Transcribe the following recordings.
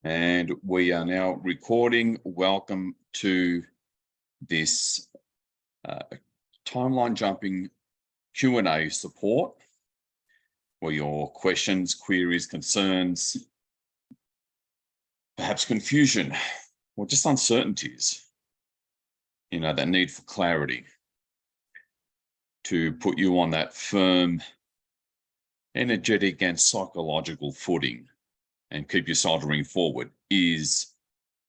And we are now recording. Welcome to this timeline jumping Q&A support, where your questions, queries, concerns, perhaps confusion, or just uncertainties, that need for clarity, to put you on that firm, energetic and psychological footing and keep you soldering forward, is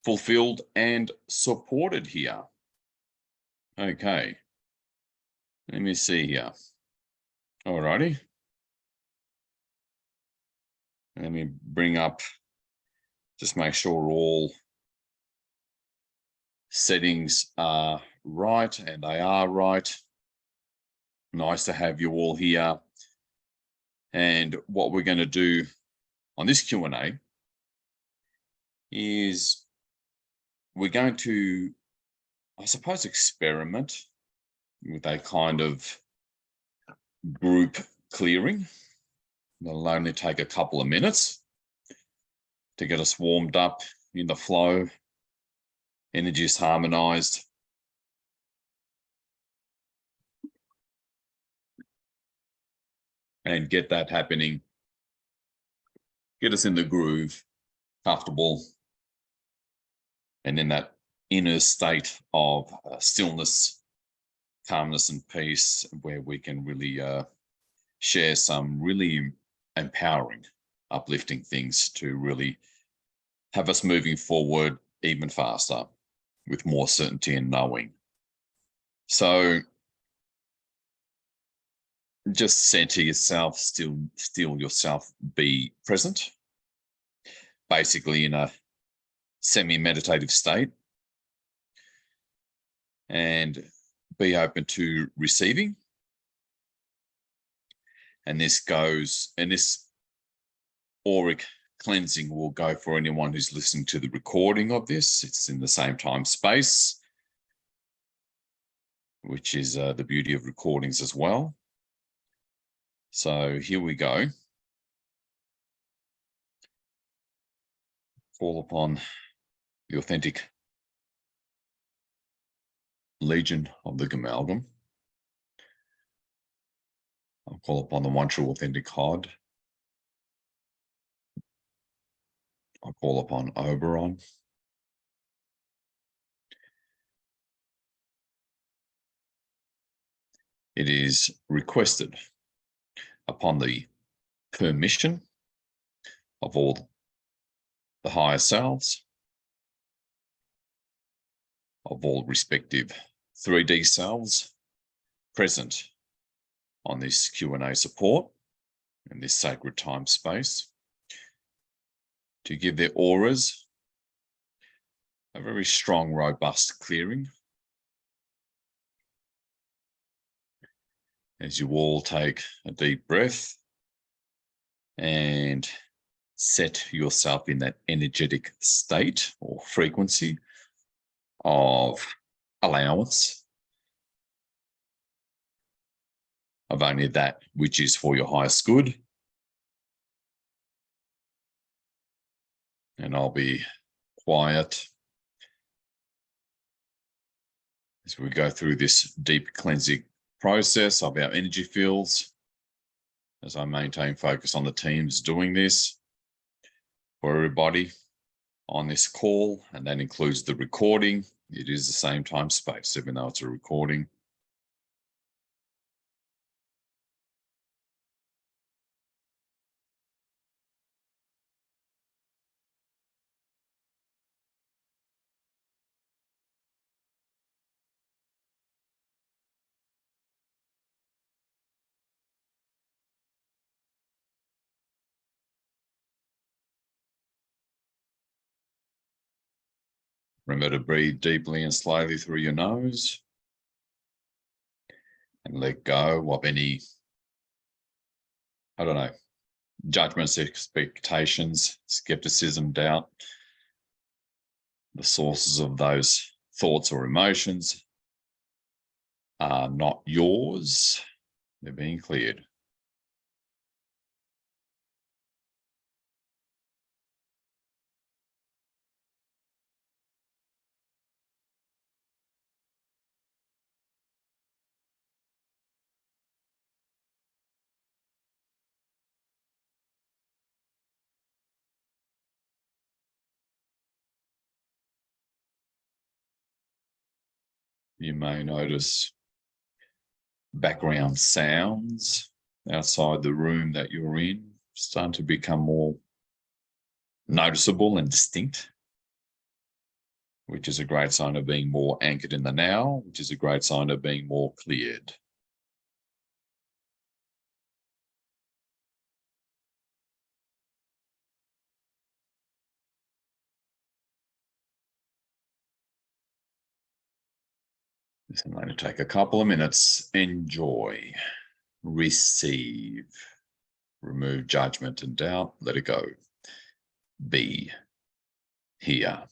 fulfilled and supported here. Okay, let me see here. Alrighty. Let me bring up, just make sure all settings are right, and they are right. Nice to have you all here. And what we're going to do on this Q&A is we're going to, I suppose, experiment with a kind of group clearing. It'll only take a couple of minutes to get us warmed up in the flow, energies harmonized. And get that happening. Get us in the groove, comfortable, and in that inner state of stillness, calmness, and peace, where we can really share some really empowering, uplifting things to really have us moving forward even faster with more certainty and knowing. So just center yourself, still yourself, be present, basically in a semi-meditative state, and be open to receiving. And this auric cleansing will go for anyone who's listening to the recording of this. It's in the same time space, which is the beauty of recordings as well. So here we go. Call upon the authentic legion of the Gamalgam. I'll call upon the one true authentic God. I'll call upon Oberon. It is requested upon the permission of all the higher selves, of all respective 3D selves present on this Q&A support in this sacred time space, to give their auras a very strong, robust clearing. As you all take a deep breath and set yourself in that energetic state or frequency of allowance of only that which is for your highest good. And I'll be quiet as we go through this deep cleansing process of our energy fields, as I maintain focus on the teams doing this for everybody on this call, and that includes the recording. It is the same time space, even though it's a recording. Remember to breathe deeply and slowly through your nose, and let go of any, judgments, expectations, skepticism, doubt. The sources of those thoughts or emotions are not yours. They're being cleared. You may notice background sounds outside the room that you're in starting to become more noticeable and distinct, which is a great sign of being more anchored in the now, which is a great sign of being more cleared. This is going to take a couple of minutes. Enjoy, receive, remove judgment and doubt, let it go. Be here.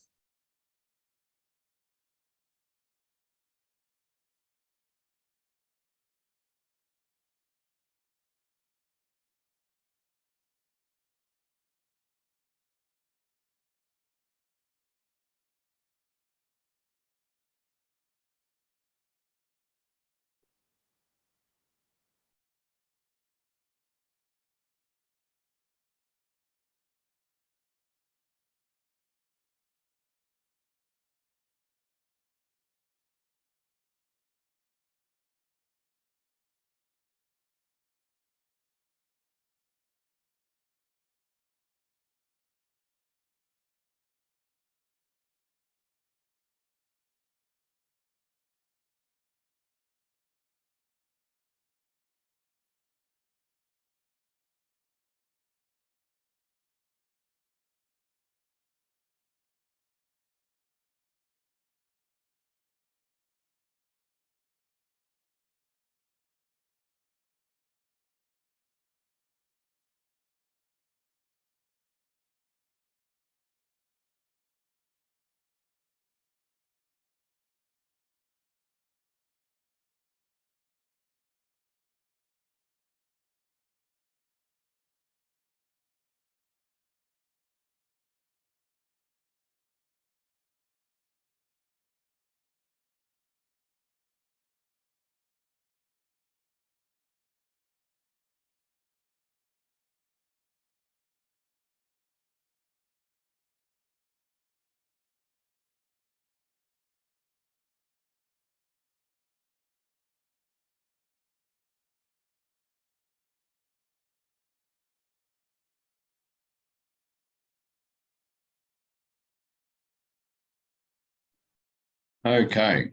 Okay.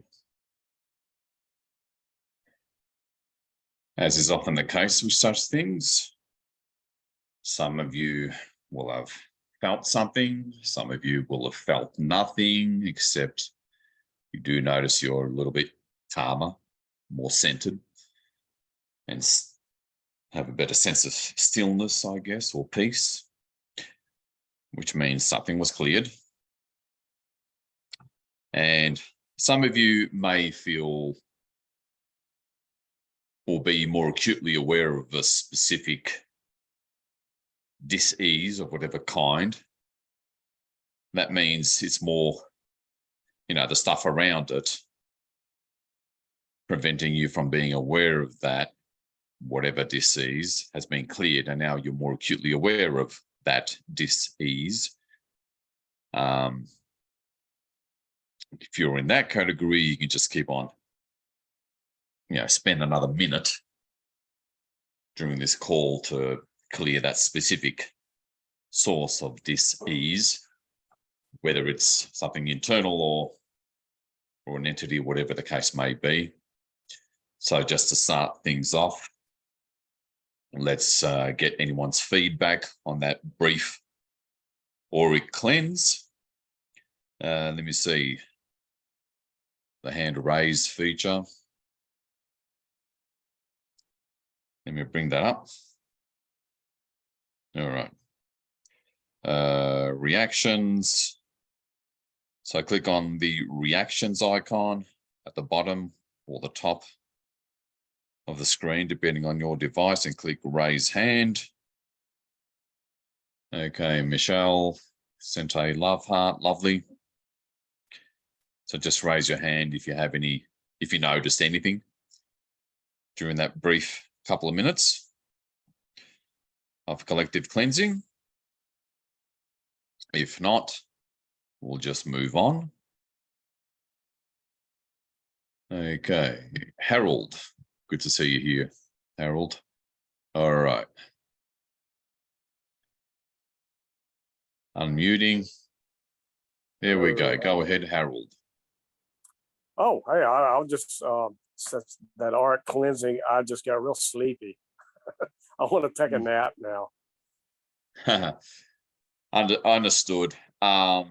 As is often the case with such things, some of you will have felt something, some of you will have felt nothing, except you do notice you're a little bit calmer, more centered, and have a better sense of stillness, I guess, or peace, which means something was cleared. And some of you may feel or be more acutely aware of a specific dis-ease of whatever kind. That means it's more, the stuff around it preventing you from being aware of that, whatever dis-ease has been cleared, and now you're more acutely aware of that dis-ease. If you're in that category, you can just keep on, spend another minute during this call to clear that specific source of dis-ease, whether it's something internal or an entity, whatever the case may be. So just to start things off, let's get anyone's feedback on that brief auric cleanse. Let me see the hand raise feature. Let me bring that up. All right. Reactions. So click on the reactions icon at the bottom or the top of the screen, depending on your device, and click raise hand. Okay, Michelle sent a love heart, lovely. So just raise your hand if you have any, if you noticed anything during that brief couple of minutes of collective cleansing. If not, we'll just move on. Okay, Harold. Good to see you here, Harold. All right. Unmuting. There we go. Go ahead, Harold. Oh, hey, I'll just since that art cleansing, I just got real sleepy. I want to take a nap now. Understood. Although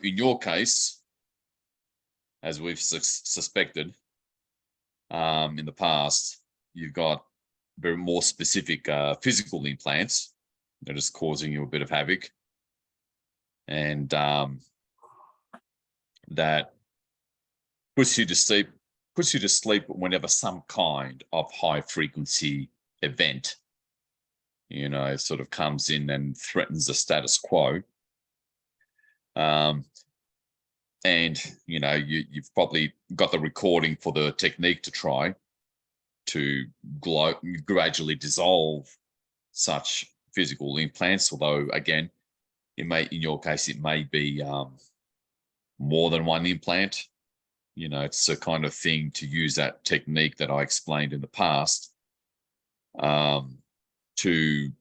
in your case, as we've suspected in the past, you've got very more specific physical implants that is causing you a bit of havoc, and that puts you to sleep. Puts you to sleep whenever some kind of high frequency event, sort of comes in and threatens the status quo. And you've probably got the recording for the technique to try to gradually dissolve such physical implants. Although, again, in your case, it may be more than one implant. It's a kind of thing to use that technique that I explained in the past to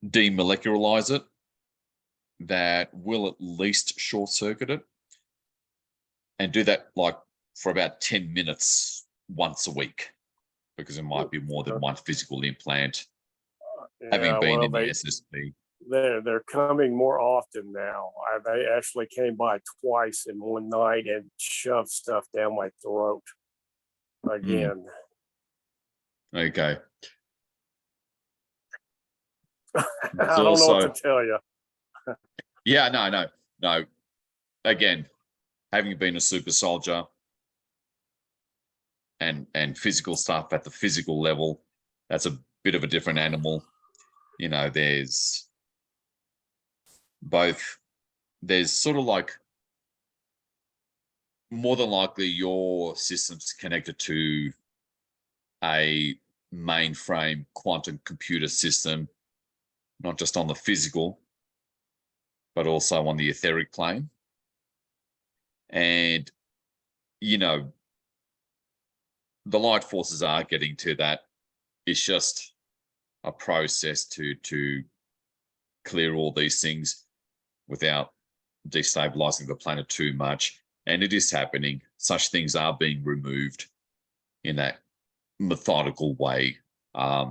demolecularize it. That will at least short circuit it, and do that like for about 10 minutes once a week, because it might be more than one physical implant. Having been in the SSP, they're coming more often now. They actually came by twice in one night and shoved stuff down my throat again. Okay. I don't know what to tell you. Yeah, no. Again, having been a super soldier and physical stuff at the physical level, that's a bit of a different animal. There's sort of like, more than likely your system's connected to a mainframe quantum computer system, not just on the physical, but also on the etheric plane. And, the light forces are getting to that. It's just a process to clear all these things without destabilizing the planet too much. And it is happening. Such things are being removed in that methodical way.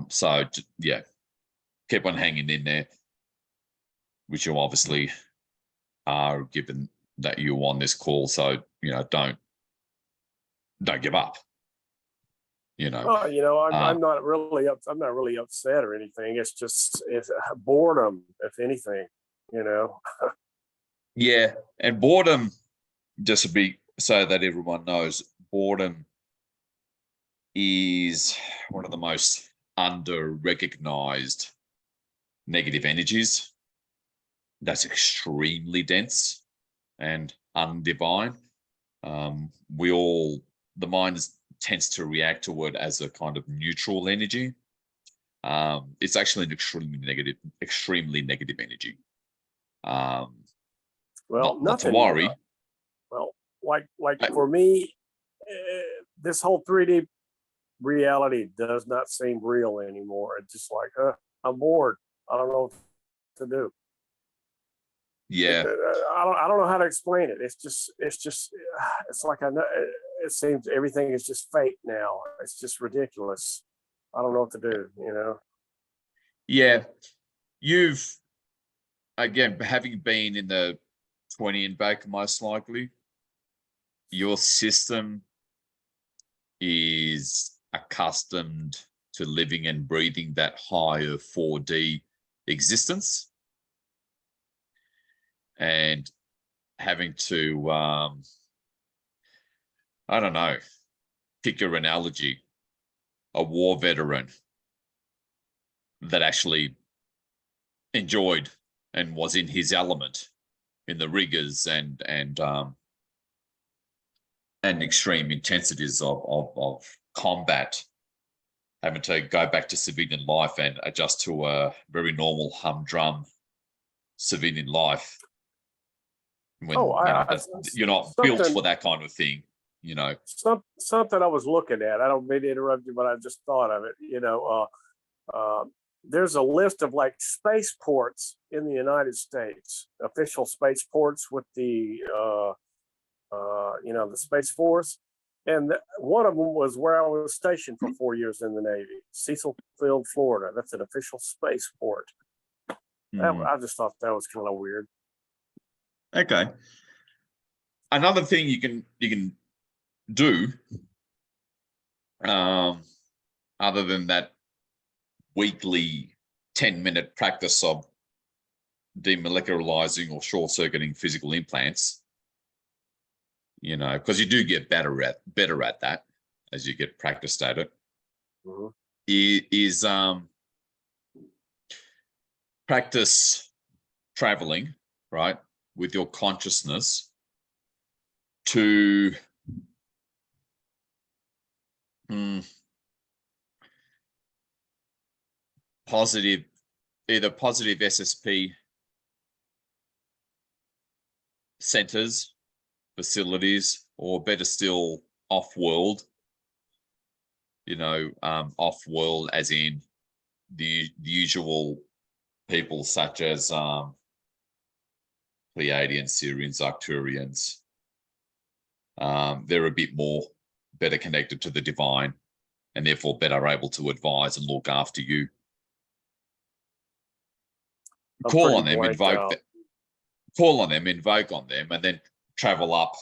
So, yeah, keep on hanging in there, which you obviously are, given that you're on this call. So, don't give up. I'm not really upset or anything. It's boredom, if anything. Yeah, and boredom, just to be so that everyone knows, boredom is one of the most under-recognized negative energies. That's extremely dense and undivine. The mind tends to react to it as a kind of neutral energy. It's actually an extremely negative energy. Not to worry. Well, for me, this whole 3D reality does not seem real anymore. It's just like, I'm bored. I don't know what to do. Yeah. I don't know how to explain it. It's like, I know it seems everything is just fake now. It's just ridiculous. I don't know what to do, Yeah. You've, again, having been in the 20 and back, most likely, your system is accustomed to living and breathing that higher 4D existence, and having to, I don't know, pick your analogy, a war veteran that actually enjoyed and was in his element in the rigors and extreme intensities of combat, having to go back to civilian life and adjust to a very normal humdrum civilian life. When you're not built for that kind of thing. Something I was looking at. I don't mean to interrupt you, but I just thought of it. There's a list of like spaceports in the United States, official spaceports with the the Space Force, and one of them was where I was stationed for 4 years in the Navy, Cecil Field, Florida. That's an official spaceport. I just thought that was kind of weird. Okay. Another thing you can do, other than that weekly 10-minute practice of demolecularizing or short-circuiting physical implants, because you do get better at that as you get practiced at it, is practice traveling, right, with your consciousness to either positive SSP centers, facilities, or better still, off-world. Off-world as in the usual people such as Pleiadians, Syrians, Arcturians. They're a bit more better connected to the divine and therefore better able to advise and look after you. Call on them, invoke on them, and then travel up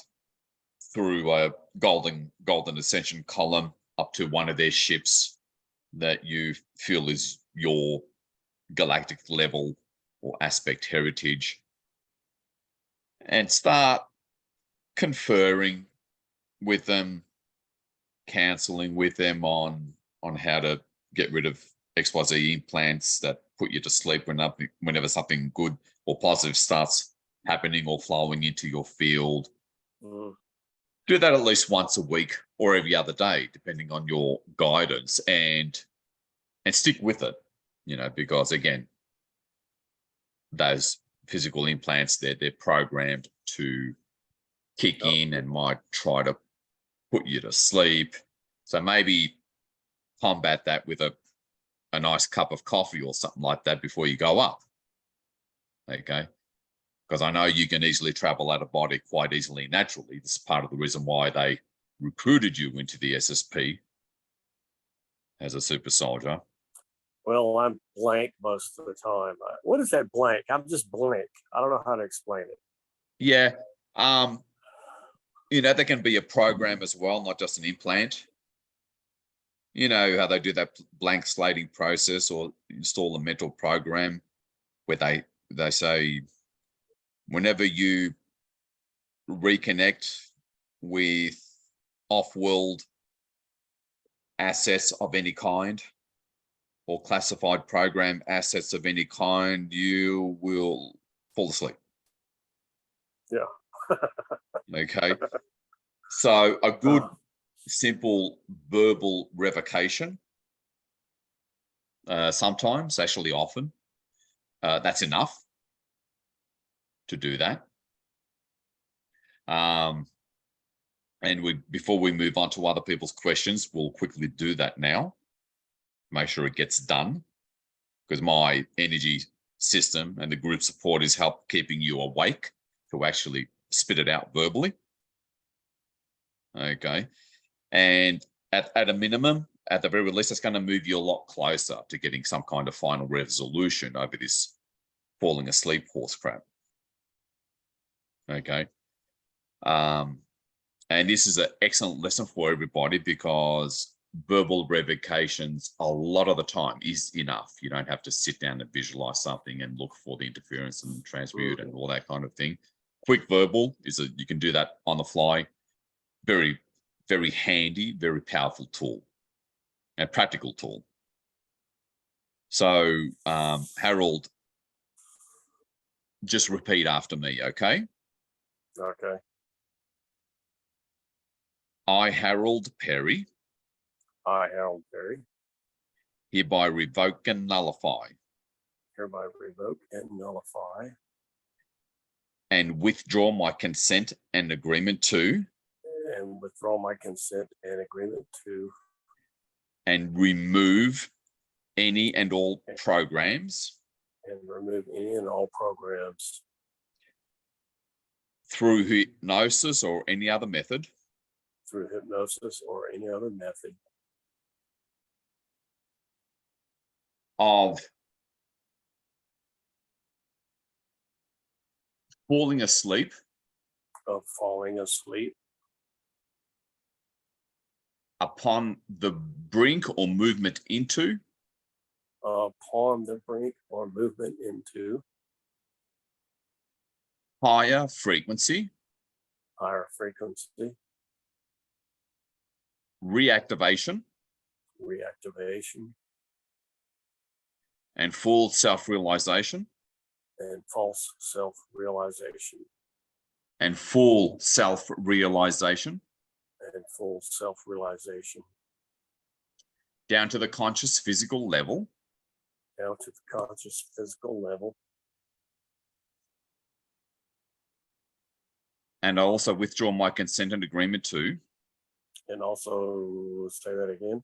through a golden ascension column up to one of their ships that you feel is your galactic level or aspect heritage, and start conferring with them, counseling with them on how to get rid of XYZ implants that put you to sleep whenever something good or positive starts happening or flowing into your field. Do that at least once a week or every other day, depending on your guidance, and stick with it, because again, those physical implants, they're programmed to kick in and might try to put you to sleep. So maybe combat that with a nice cup of coffee or something like that before you go up. Okay. Because I know you can easily travel out of body quite easily naturally. This is part of the reason why they recruited you into the SSP as a super soldier. Well, I'm blank most of the time. What is that blank? I'm just blank. I don't know how to explain it. Yeah. There can be a program as well, not just an implant. You know how they do that blank slating process, or install a mental program where they say, whenever you reconnect with off-world assets of any kind or classified program assets of any kind, you will fall asleep. Yeah. Okay. So a good, simple verbal revocation, sometimes, actually often, that's enough to do that. And before we move on to other people's questions, we'll quickly do that now. Make sure it gets done, because my energy system and the group support is help keeping you awake to actually spit it out verbally. Okay. And at a minimum, at the very least, it's going to move you a lot closer to getting some kind of final resolution over this falling asleep horse crap. Okay. And this is an excellent lesson for everybody, because verbal revocations a lot of the time is enough. You don't have to sit down and visualize something and look for the interference and transmute and all that kind of thing. Quick verbal you can do that on the fly. Very, very handy, very powerful tool and practical tool. So, Harold, just repeat after me, okay? Okay. I, Harold Perry, I, Harold Perry, hereby revoke and nullify hereby revoke and nullify and withdraw my consent and agreement to and withdraw my consent and agreement to, and remove any and all programs and remove any and all programs through hypnosis or any other method through hypnosis or any other method of falling asleep of falling asleep upon the brink or movement into upon the brink or movement into higher frequency higher frequency reactivation reactivation and full self-realization and false self-realization and full self-realization and full self-realization down to the conscious physical level down to the conscious physical level. and I also withdraw my consent and agreement to And also say that again.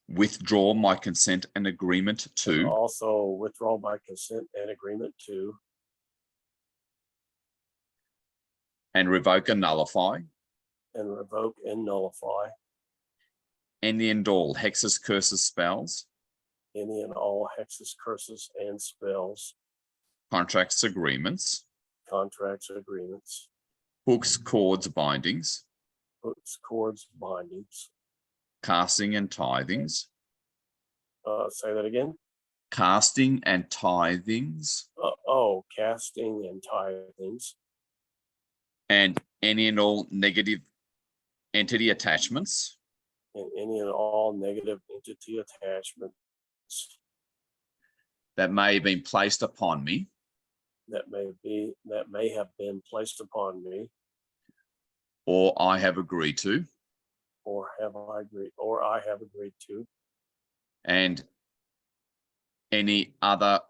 withdraw my consent and agreement And to also withdraw my consent and agreement to and revoke and nullify and revoke and nullify any and all hexes, curses, spells, any and all hexes, curses, and spells, contracts, agreements, contracts, agreements, hooks, cords, bindings, hooks, cords, bindings. casting and tithings, Say that again. casting and tithings, Casting and tithings, and any and all negative entity attachments and any and all negative entity attachments that may have been placed upon me that may have been placed upon me, or I have agreed to, or I have agreed to, and any other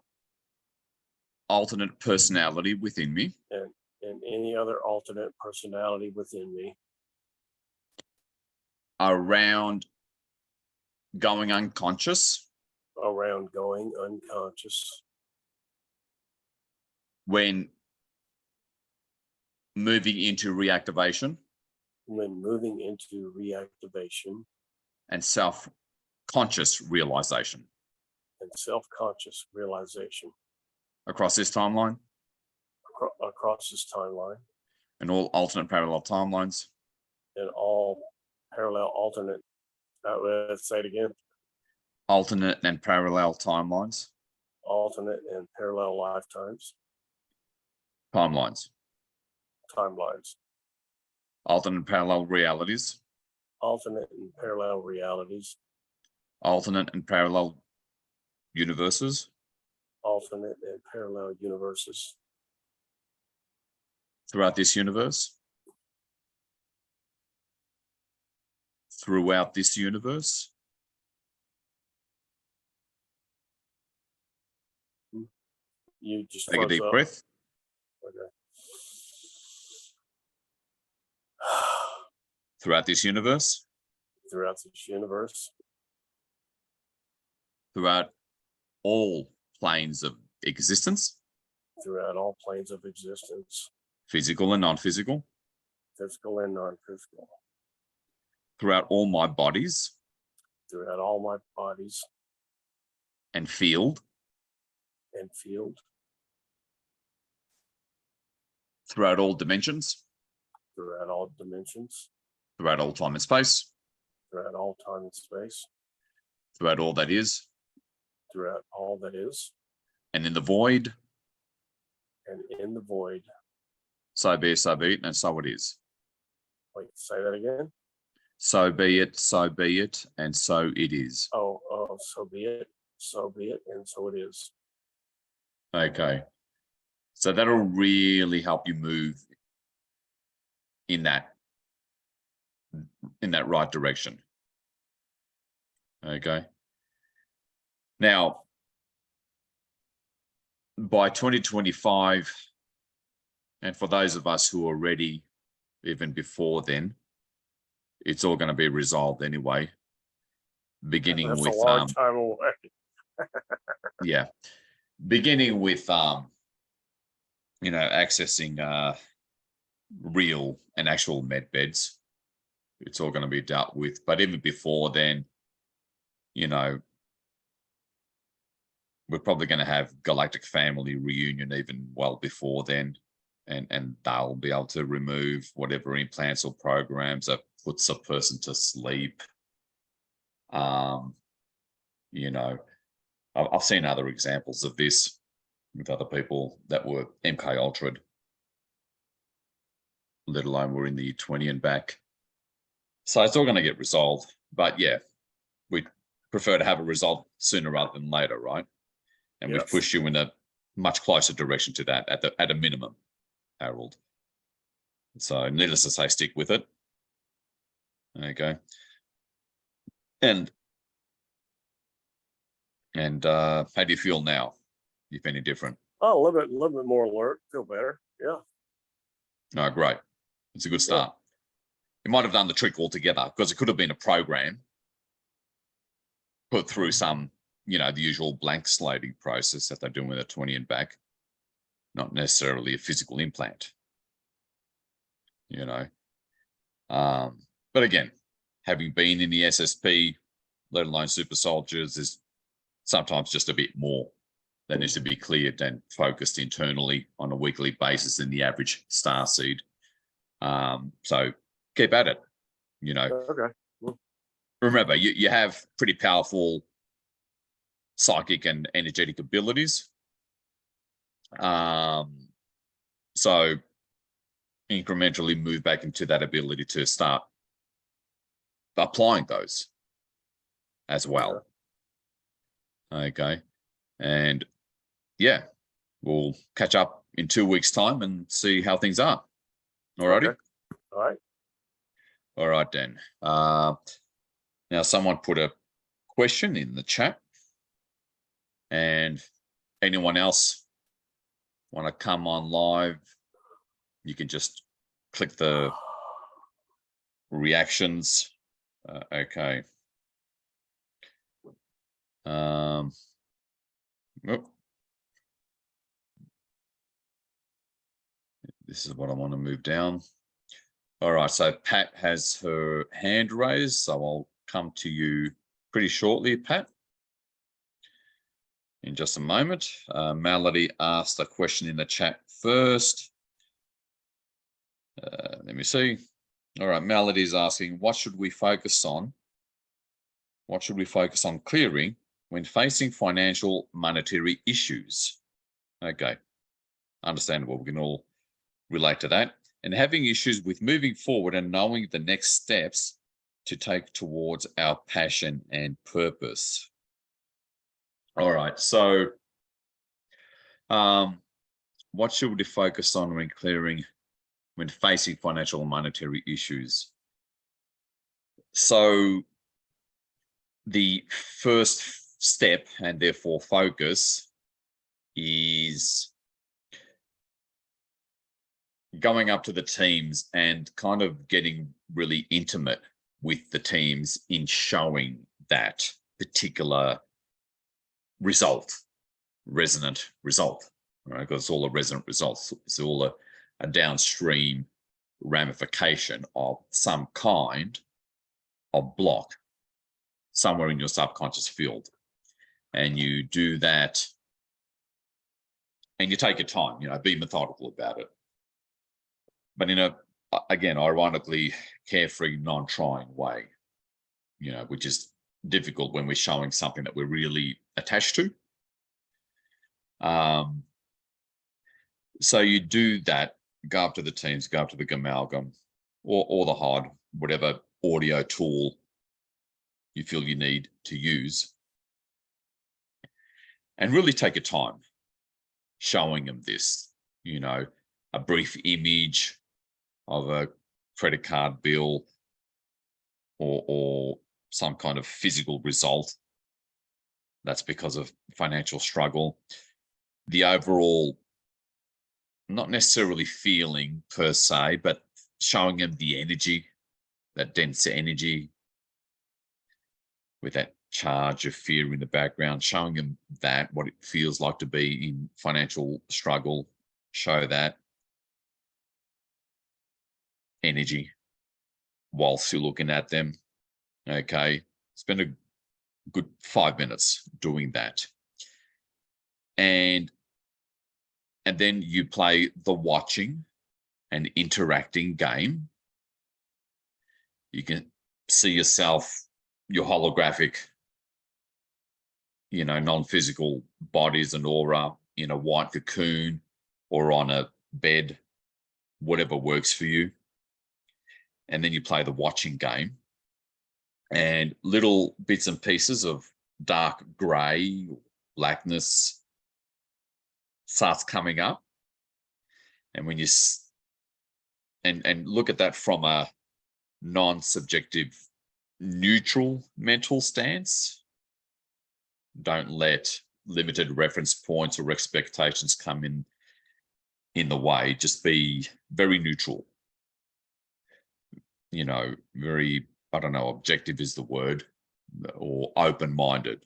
alternate personality within me and any other alternate personality within me around going unconscious around going unconscious when moving into reactivation when moving into reactivation and self-conscious realization and self-conscious realization across this timeline across this timeline and all alternate parallel timelines, and all parallel alternate, let's say it again, alternate and parallel timelines, alternate and parallel lifetimes, timelines, timelines, alternate and parallel realities, alternate and parallel realities, alternate and parallel universes, alternate and parallel universes throughout this universe, throughout this universe, you just take a deep up. breath. Okay. Throughout this universe, Throughout this universe, throughout all planes of existence, throughout all planes of existence, physical and non-physical, physical and non-physical, throughout all my bodies throughout all my bodies and field, and field, throughout all dimensions, throughout all dimensions, throughout all time and space, throughout all time and space, throughout all that is, throughout all that is, and in the void, and in the void. so be it, and so it is. Wait, say that again. So be it, and so it is. So be it, and so it is. Okay. So that'll really help you move in that right direction. Okay. Now, by 2025, and for those of us who are ready even before then, it's all going to be resolved anyway. Beginning That's with a long time away. yeah, beginning with you know, accessing real and actual med beds. It's all going to be dealt with. But even before then, you know, we're probably going to have Galactic Family reunion even well before then. And they'll be able to remove whatever implants or programs that puts a person to sleep. You know, I've seen other examples of this with other people that were MK Ultra'd, let alone were in the 20 and back. So it's all going to get resolved. But yeah, we prefer to have a result sooner rather than later, right? And Yes. we've pushed you in a much closer direction to that at a minimum, Harold. So needless to say, stick with it. Okay. And how do you feel now, if any different? Oh, a little bit more alert. Feel better. Yeah. Oh, great. It's a good start. It might have done the trick altogether, because it could have been a program put through some, you know, the usual blank slating process that they're doing with a 20 and back, not necessarily a physical implant, you know. But again, having been in the SSP, let alone super soldiers, is sometimes just a bit more that needs to be cleared and focused internally on a weekly basis than the average starseed. So keep at it, you know. Okay. Remember, you have pretty powerful psychic and energetic abilities. So incrementally move back into that ability to start applying those as well. Okay. And yeah, we'll catch up in 2 weeks' time and see how things are. All righty. Okay. All right. All right, then. Now, someone put a question in the chat, and anyone else want to come on live, you can just click the reactions. Okay. Oh. This is what I want to move down. All right, so Pat has her hand raised, so I'll come to you pretty shortly, Pat, in just a moment. Melody asked a question in the chat first. Let me see. All right, Melody's asking, what should we focus on? What should we focus on clearing when facing financial monetary issues? Okay, understandable. We can all relate to that. And having issues with moving forward and knowing the next steps to take towards our passion and purpose. All right, so what should we focus on when facing financial and monetary issues? So the first step, and therefore focus, is going up to the teams and kind of getting really intimate with the teams in showing that particular resonant result, right? Because it's all a resonant result. It's all a downstream ramification of some kind of block somewhere in your subconscious field. And you do that, and you take your time, you know, be methodical about it. But in a, again, ironically, carefree, non-trying way, you know, which is difficult when we're showing something that we're really attached to. So you do that, go up to the teams, go up to the Gamalgam or the HOD, whatever audio tool you feel you need to use, and really take your time showing them this, you know, a brief image of a credit card bill or some kind of physical result that's because of financial struggle. The overall, not necessarily feeling per se, but showing them the energy that dense energy with that charge of fear in the background, showing them that what it feels like to be in financial struggle, show that energy whilst you're looking at them. Okay, spend a good 5 minutes doing that. And then you play the watching and interacting game. You can see yourself, your holographic, non-physical bodies and aura in a white cocoon or on a bed, whatever works for you. And then you play the watching game, and little bits and pieces of dark gray, blackness starts coming up. And when you and look at that from a non-subjective, neutral mental stance, don't let limited reference points or expectations come in the way. Just be very neutral, very, I don't know, objective is the word, or open-minded.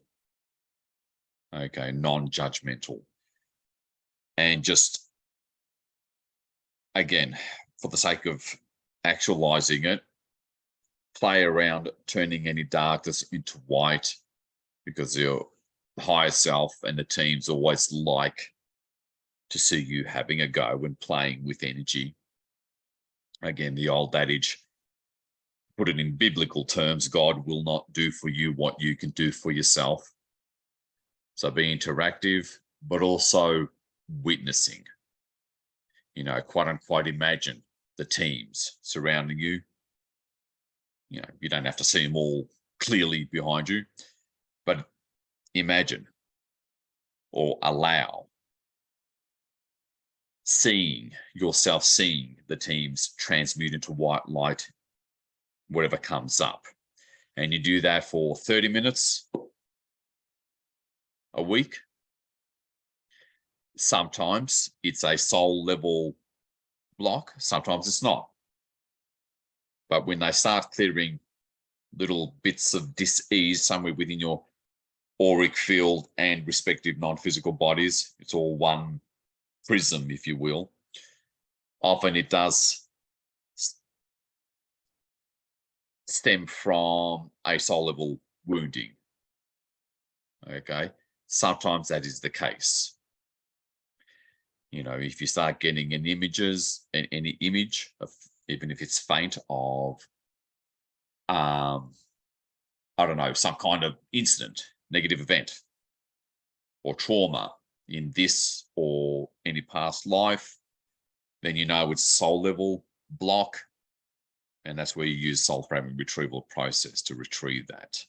Okay, non-judgmental. And just, again, for the sake of actualizing it, play around turning any darkness into white, because your higher self and the teams always like to see you having a go when playing with energy. Again, the old adage, put it in biblical terms, God will not do for you what you can do for yourself. So be interactive, but also witnessing. Quote unquote, imagine the teams surrounding you. You don't have to see them all clearly behind you, but imagine or allow seeing yourself, seeing the teams transmute into white light, whatever comes up. And you do that for 30 minutes a week. Sometimes it's a soul level block, sometimes it's not. But when they start clearing little bits of dis-ease somewhere within your auric field and respective non-physical bodies, it's all one prism, if you will. Often it does stem from a soul level wounding. Okay, sometimes that is the case. If you start getting any image of, even if it's faint, of I don't know, some kind of incident, negative event, or trauma in this or any past life, then it's a soul level block. And that's where you use soul fragment retrieval process to retrieve that.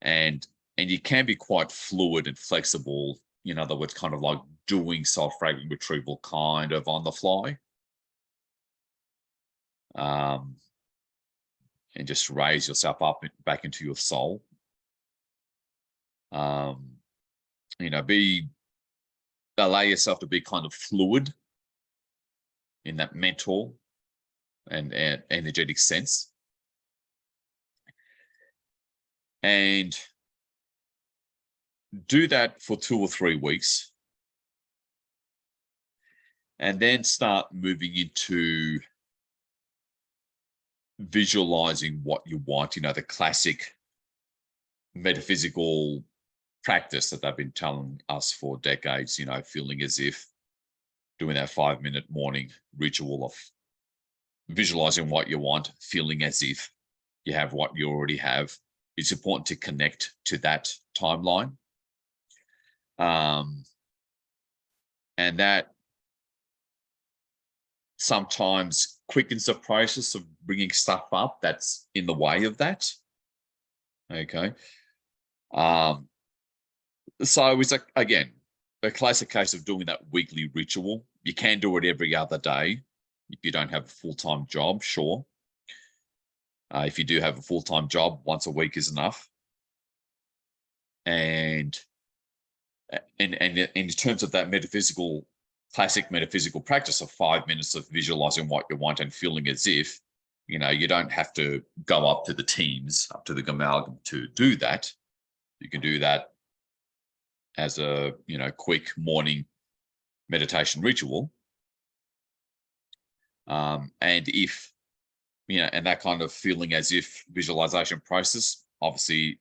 And you can be quite fluid and flexible, in other words, kind of like doing soul fragment retrieval kind of on the fly. And just raise yourself up back into your soul. Allow yourself to be kind of fluid in that mental and energetic sense. And do that for 2 or 3 weeks. And then start moving into visualizing what you want, the classic metaphysical practice that they've been telling us for decades, feeling as if doing that 5-minute morning ritual of visualizing what you want, feeling as if you have what you already have. It's important to connect to that timeline. And that sometimes quickens the process of bringing stuff up that's in the way of that. Okay. So it's again, a classic case of doing that weekly ritual. You can do it every other day if you don't have a full-time job, sure. If you do have a full-time job, once a week is enough. And in terms of that classic metaphysical practice of 5 minutes of visualizing what you want and feeling as if, You know, you don't have to go up to the teams, up to the amalgam to do that. You can do that as a, you know, quick morning meditation ritual. And if, you know, and that kind of feeling as if visualization process, obviously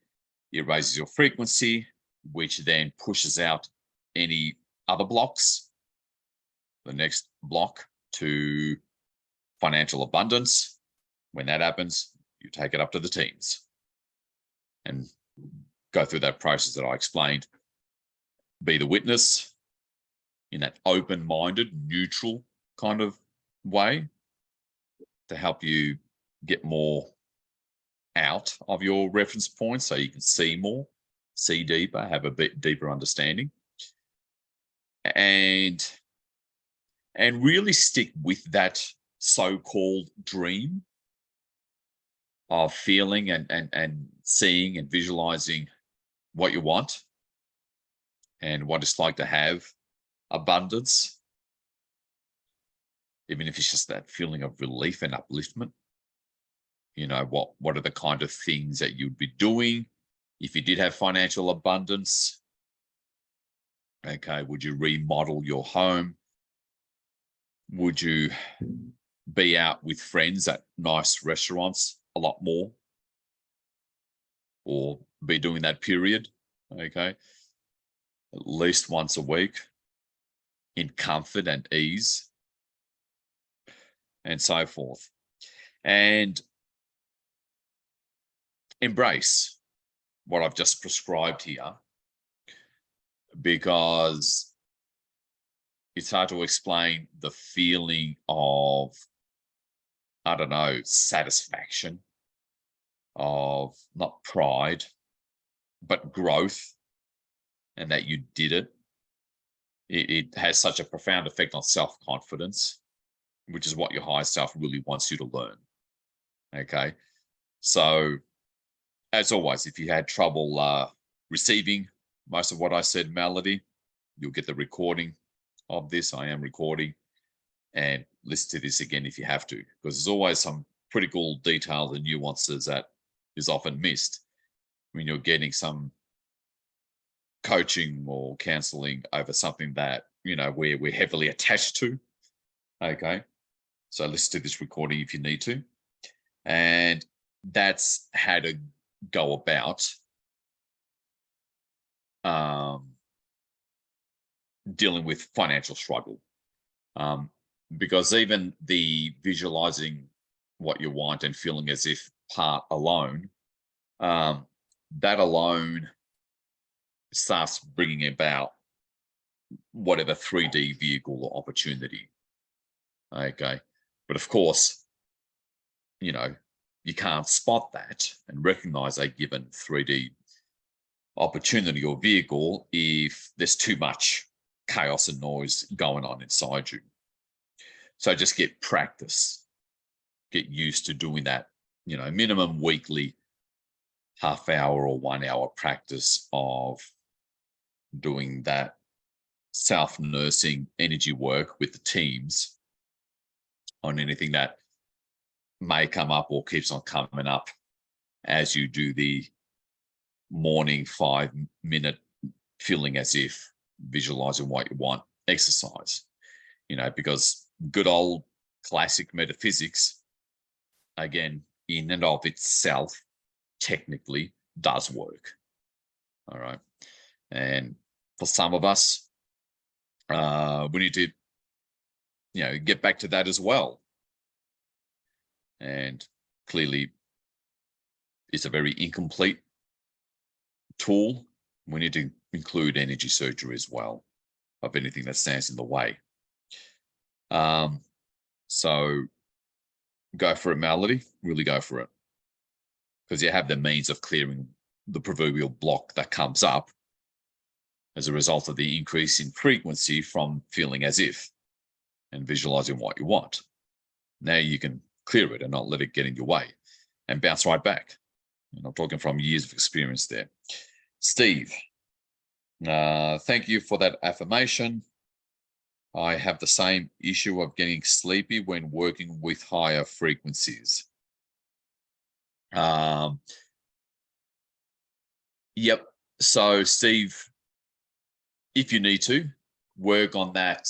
it raises your frequency, which then pushes out any other blocks. The next block to financial abundance. When that happens, you take it up to the teams and go through that process that I explained. Be the witness in that open-minded, neutral kind of way to help you get more out of your reference points so you can see more, see deeper, have a bit deeper understanding. And really stick with that so-called dream of feeling and seeing and visualizing what you want and what it's like to have abundance, even if it's just that feeling of relief and upliftment. You know, what are the kind of things that you'd be doing if you did have financial abundance? Okay, would you remodel your home? Would you be out with friends at nice restaurants a lot more, or be doing that period, okay, at least once a week in comfort and ease and so forth? And embrace what I've just prescribed here, because it's hard to explain the feeling of, I don't know, satisfaction, of not pride, but growth, and that you did it. It has such a profound effect on self-confidence, which is what your higher self really wants you to learn. Okay. So as always, if you had trouble receiving most of what I said, Melody, you'll get the recording of this. I am recording, and listen to this again if you have to, because there's always some critical details and nuances that is often missed when you're getting some coaching or counseling over something that, you know, we're heavily attached to. Okay. So listen to this recording if you need to. And that's how to go about dealing with financial struggle. Because even the visualizing what you want and feeling as if part alone, that alone starts bringing about whatever 3D vehicle or opportunity. Okay. But of course, you know, you can't spot that and recognize a given 3D opportunity or vehicle if there's too much chaos and noise going on inside you. So just get practice, get used to doing that, you know, minimum weekly half-hour or 1 hour practice of doing that self-nursing energy work with the teams on anything that may come up or keeps on coming up as you do the morning 5-minute feeling as if visualizing what you want exercise. You know, because good old classic metaphysics, again, in and of itself, technically does work. All right. And for some of us, we need to, you know, get back to that as well. And clearly, it's a very incomplete tool. We need to include energy surgery as well of anything that stands in the way. So go for it, Melody. Really go for it, because you have the means of clearing the proverbial block that comes up as a result of the increase in frequency from feeling as if and visualizing what you want. Now you can clear it and not let it get in your way and bounce right back. And I'm talking from years of experience there. Steve, thank you for that affirmation. I have the same issue of getting sleepy when working with higher frequencies. Yep. So, Steve, if you need to work on that,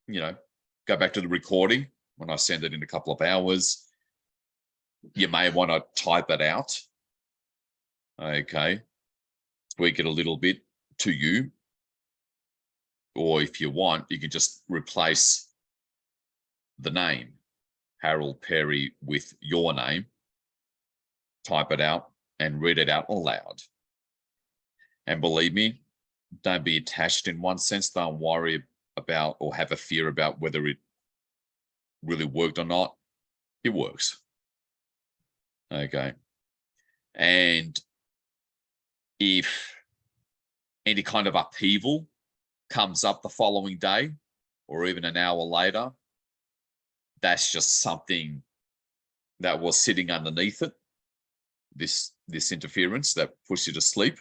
go back to the recording when I send it in a couple of hours. You may want to type it out. Okay. Tweak it a little bit to you. Or if you want, you can just replace the name, Harold Perry, with your name. Type it out and read it out aloud. And believe me, don't be attached in one sense. Don't worry about or have a fear about whether it really worked or not. It works. Okay. And if any kind of upheaval comes up the following day or even an hour later, that's just something that was sitting underneath it. This interference that pushed you to sleep,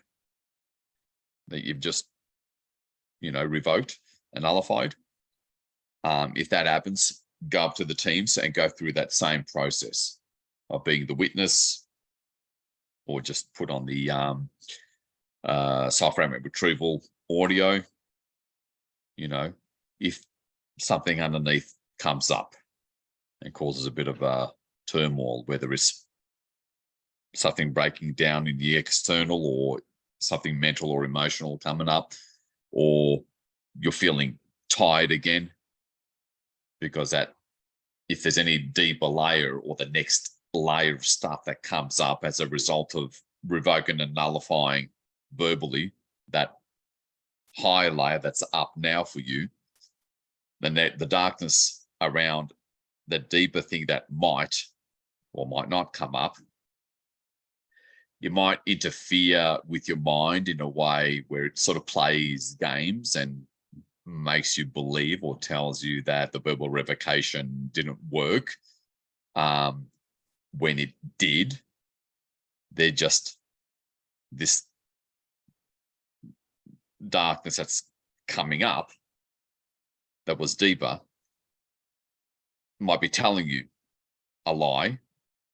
that you've just, revoked and nullified. If that happens, go up to the teams and go through that same process of being the witness, or just put on the software retrieval audio. If something underneath comes up and causes a bit of a turmoil, whether it's something breaking down in the external or something mental or emotional coming up, or you're feeling tired again, because if there's any deeper layer or the next layer of stuff that comes up as a result of revoking and nullifying verbally, that high layer that's up now for you, then the darkness around the deeper thing that might or might not come up, you might interfere with your mind in a way where it sort of plays games and makes you believe or tells you that the verbal revocation didn't work, when it did. They're just this darkness that's coming up that was deeper, might be telling you a lie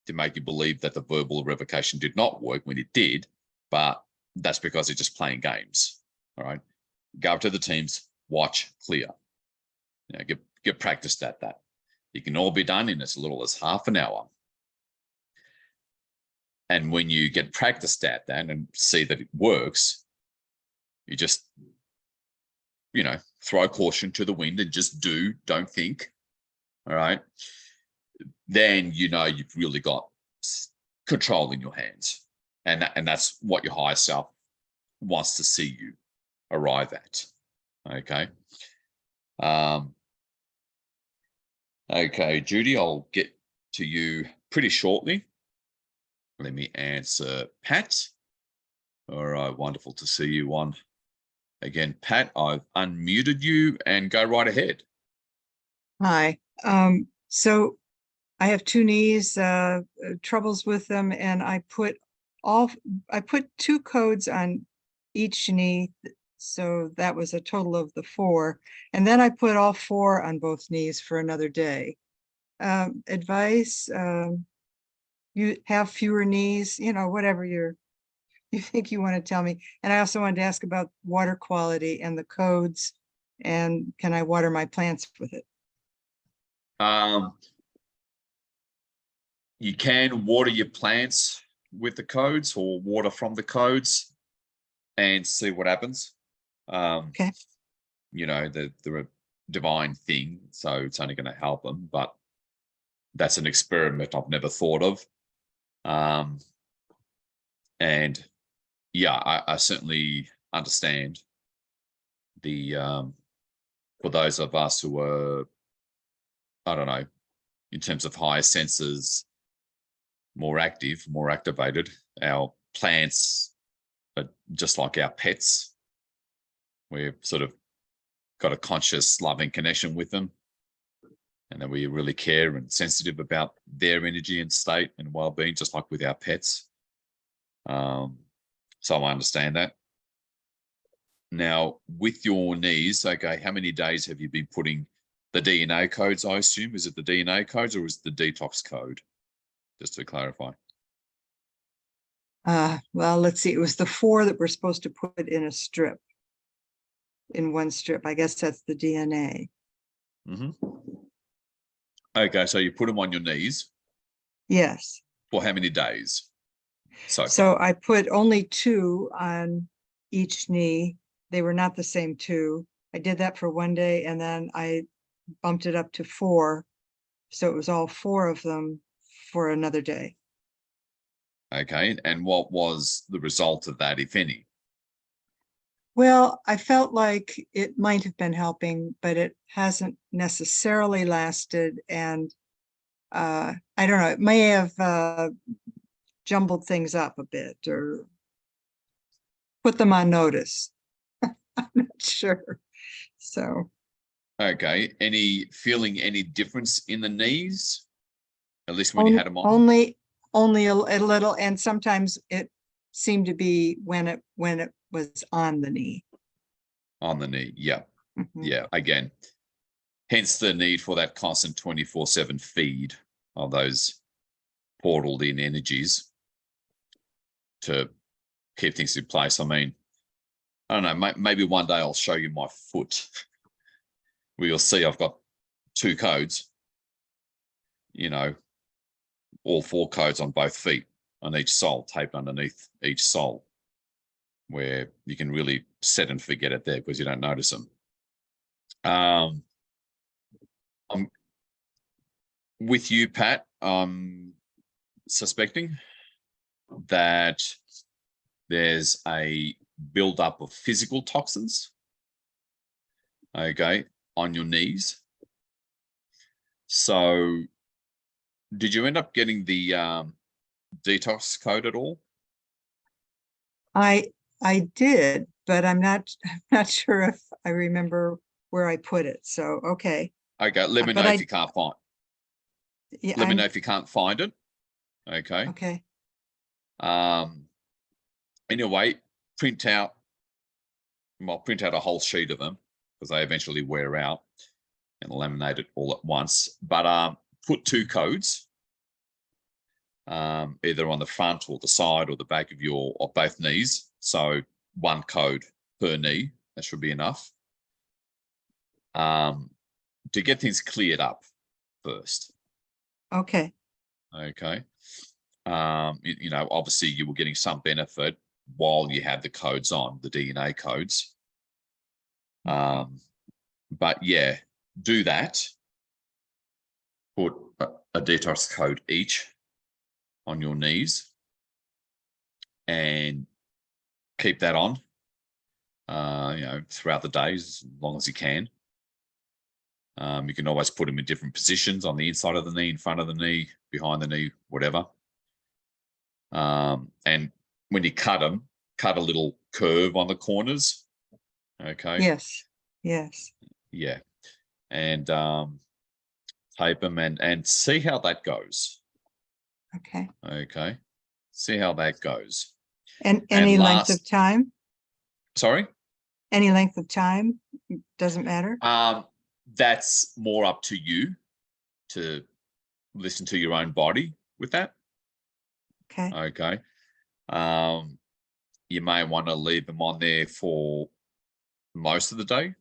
to make you believe that the verbal revocation did not work when it did, but that's because it's just playing games. All right. Go up to the teams, watch, clear. Get practiced at that. It can all be done in as little as half an hour. And when you get practiced at that and see that it works, you just, throw caution to the wind and just don't think. All right. Then you've really got control in your hands. And that's what your higher self wants to see you arrive at. Okay. Okay, Judy, I'll get to you pretty shortly. Let me answer Pat. All right, wonderful to see you on again, Pat. I've unmuted you and go right ahead. Hi. So I have two knees, troubles with them, and I put 2 codes on each knee. So that was a total of the 4. And then I put all 4 on both knees for another day. Advice, you have fewer knees, whatever you think you want to tell me. And I also wanted to ask about water quality and the codes, and can I water my plants with it? You can water your plants with the codes or water from the codes and see what happens. Okay. They're a divine thing, so it's only going to help them, but that's an experiment I've never thought of. And yeah, I certainly understand for those of us who are, I don't know, in terms of higher senses, more active, more activated, our plants are just like our pets. We've sort of got a conscious, loving connection with them, and that we really care and sensitive about their energy and state and well-being, just like with our pets. So I understand that. Now, with your knees, okay, how many days have you been putting the DNA codes, I assume? Is it the DNA codes or is it the detox code just to clarify. Well, let's see. It was the 4 that we're supposed to put in a strip. In one strip. I guess that's the DNA. Okay, so you put them on your knees Yes. for how many days? So I put only 2 on each knee. They were not the same 2. I did that for one day and then I bumped it up to 4. So it was all 4 of them for another day. Okay, and what was the result of that, if any? Well, I felt like it might have been helping, but it hasn't necessarily lasted. And I don't know, it may have jumbled things up a bit or put them on notice. I'm not sure. So. Okay, feeling any difference in the knees? At least when you had them on? Only a little, and sometimes it seemed to be when it was on the knee. On the knee, yeah. Mhm. Yeah, again, hence the need for that constant 24/7 feed of those portaled in energies to keep things in place. I mean, I don't know, maybe one day I'll show you my foot where you'll see I've got 2 codes, you know, all 4 codes on both feet on each sole, taped underneath each sole, where you can really set and forget it there because you don't notice them. I'm with you, Pat. I'm suspecting that there's a buildup of physical toxins, okay, on your knees. So did you end up getting the detox code at all? I did, but I'm not sure if I remember where I put it. So okay. Okay, let me know if you can't find. Yeah, let me know if you can't find it. Okay. Okay. Anyway, print out a whole sheet of them because they eventually wear out, and laminate it all at once. But put 2 codes, either on the front or the side or the back of both knees. So 1 code per knee. That should be enough. To get things cleared up first. Okay. Okay. You know, obviously you were getting some benefit while you had the codes on, the DNA codes. But yeah, do that. Put a detox code each on your knees and keep that on, you know, throughout the days as long as you can. You can always put them in different positions on the inside of the knee, in front of the knee, behind the knee, whatever. And when you cut them, cut a little curve on the corners. Okay. Yes. Yes. Yeah. And tape them and see how that goes. Okay. Okay. See how that goes. And any length of time? Sorry? Any length of time? Doesn't matter? That's more up to you to listen to your own body with that. Okay. Okay. You may want to leave them on there for most of the day.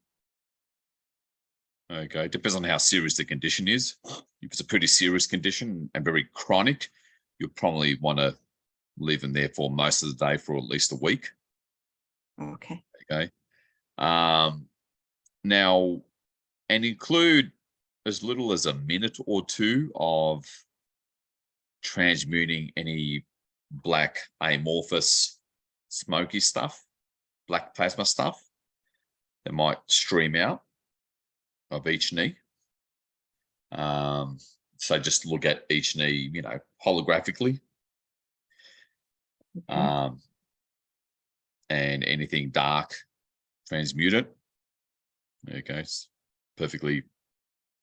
Okay. Depends on how serious the condition is. If it's a pretty serious condition and very chronic, you'll probably want to leave them there for most of the day for at least a week. Okay. Okay. Now, and include as little as a minute or 2 of transmuting any black amorphous smoky stuff, black plasma stuff that might stream out of each knee. So just look at each knee, you know, holographically. Okay. And anything dark, transmute it. Okay, it's perfectly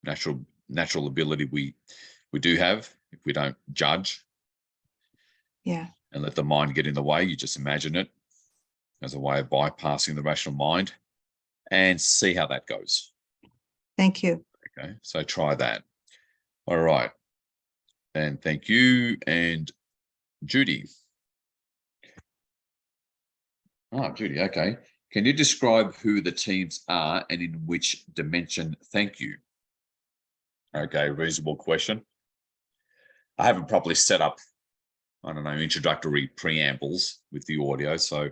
natural ability we do have if we don't judge. Yeah. And let the mind get in the way. You just imagine it as a way of bypassing the rational mind and see how that goes. Thank you. Okay, so try that. All right. And thank you. And Judy. Oh, Judy, okay. Can you describe who the teams are and in which dimension? Thank you. Okay, reasonable question. I haven't properly set up, I don't know, introductory preambles with the audio. So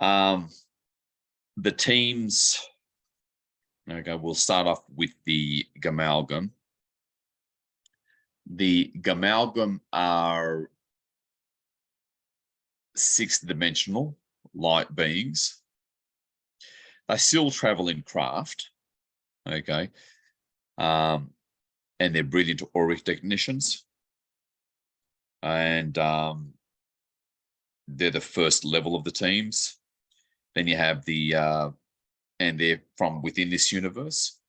the teams, okay, we'll start off with the Gamalgam. The Gamalgam are sixth-dimensional light beings. They still travel in craft, okay, and they're brilliant auric technicians, and they're the first level of the teams. Then you have the and they're from within this universe,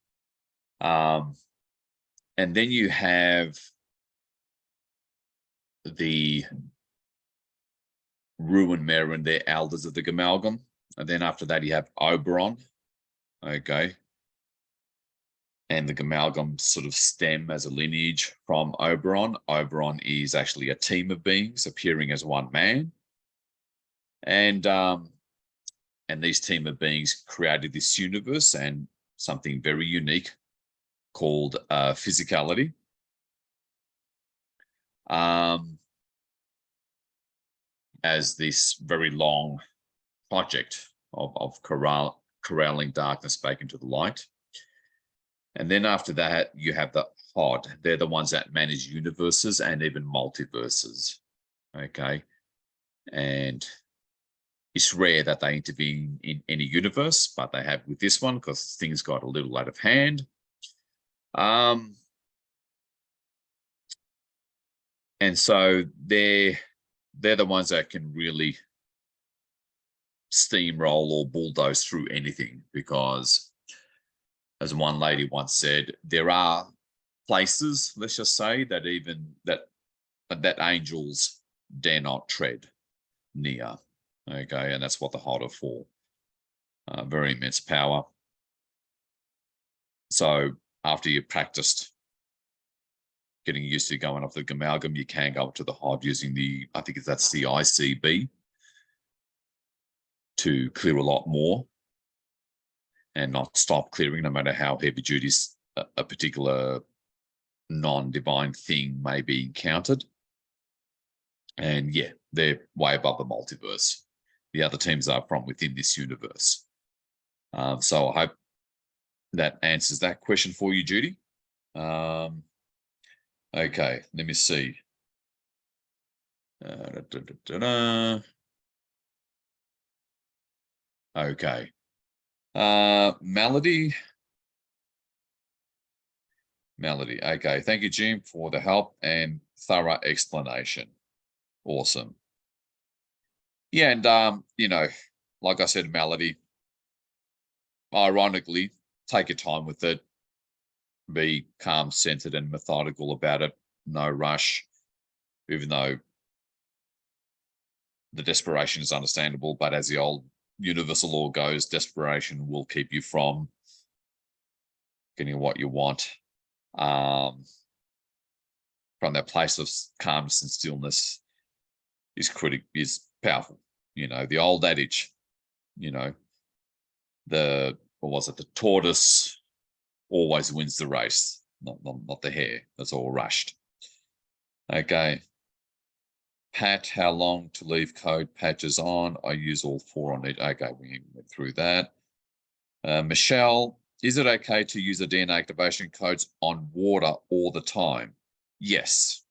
and then you have the Ruin Mare and their elders of the Gamalgam. And then after that, you have Oberon, okay. And the Gamalgam sort of stem as a lineage from Oberon. Oberon is actually a team of beings appearing as one man. And these team of beings created this universe and something very unique called physicality. As this very long project of corralling darkness back into the light. And then after that, you have the Hod. They're the ones that manage universes and even multiverses, okay? And it's rare that they intervene in any universe, but they have with this one because things got a little out of hand. And so they're the ones that can really steamroll or bulldoze through anything, because as one lady once said, there are places, let's just say, that even that angels dare not tread near, okay, and that's what the Hod are for. Very immense power. So after you've practiced getting used to going off the Gamalgam, you can go up to the Hod using the, I think that's the ICB, to clear a lot more and not stop clearing, no matter how heavy duty a particular non-divine thing may be encountered. And yeah, they're way above the multiverse. The other teams are from within this universe. So I hope that answers that question for you, Judy. Okay, let me see. Okay. Melody. Okay, thank you, Jim, for the help and thorough explanation. Awesome. Yeah, and you know, like I said, Melody, ironically, take your time with it. Be calm, centered, and methodical about it. No rush, even though the desperation is understandable, but as the old universal law goes, desperation will keep you from getting what you want. From that place of calmness and stillness is powerful. You know, the old adage, you know, what was it? The tortoise always wins the race, not the hare. That's all rushed. Okay. Pat, how long to leave code patches on? I use all 4 on it. Okay, we went through that. Michelle, is it okay to use the DNA activation codes on water all the time? Yes.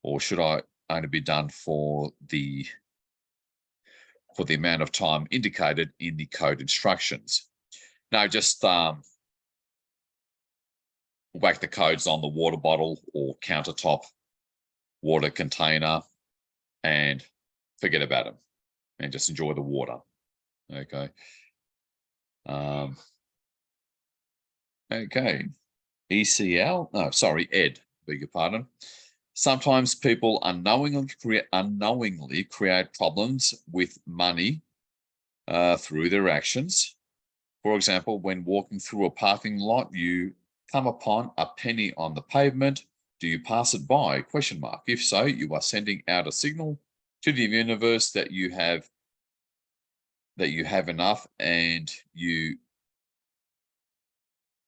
Or should I only be done for the amount of time indicated in the code instructions? No, just whack the codes on the water bottle or countertop water container and forget about them and just enjoy the water. Okay. Okay. ECL, no, sorry, Ed, beg your pardon. Sometimes people unknowingly create problems with money through their actions. For example, when walking through a parking lot, you come upon a penny on the pavement. Do you pass it by? Question mark. If so, you are sending out a signal to the universe that you have enough, and you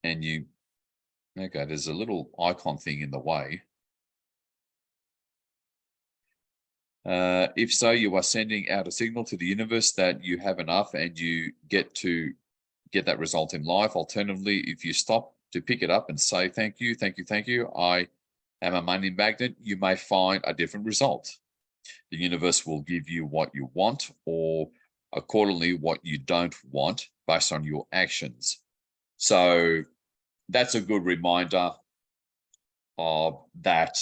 okay, there's a little icon thing in the way. If so, you are sending out a signal to the universe that you have enough, and you get that result in life. Alternatively, if you stop to pick it up and say, thank you, I am a money magnet, you may find a different result. The universe will give you what you want, or accordingly what you don't want, based on your actions. So that's a good reminder of that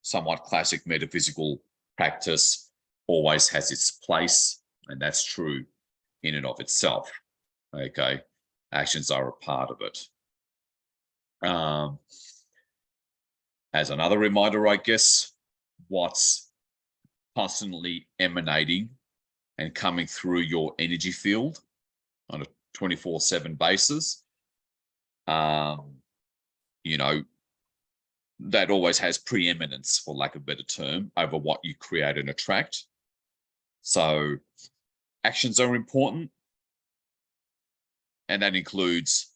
somewhat classic metaphysical practice always has its place, and that's true in and of itself. Okay, actions are a part of it. As another reminder, I guess, what's constantly emanating and coming through your energy field on a 24/7 basis, you know, that always has preeminence, for lack of a better term, over what you create and attract. So actions are important, and that includes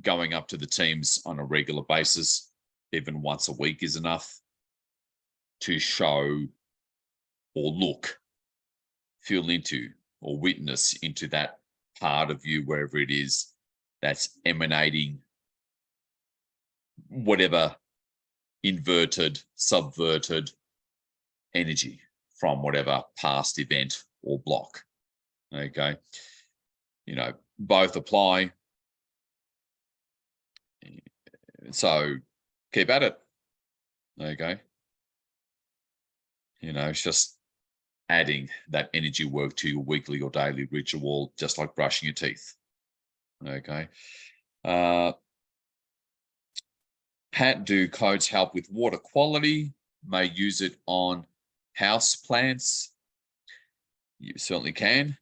going up to the teams on a regular basis. Even once a week is enough to show or look, feel into, or witness into that part of you, wherever it is, that's emanating whatever inverted, subverted energy from whatever past event or block. Okay, both apply. So keep at it. Okay, it's just adding that energy work to your weekly or daily ritual, just like brushing your teeth. Okay. Pat, do codes help with water quality? May use it on house plants. You certainly can.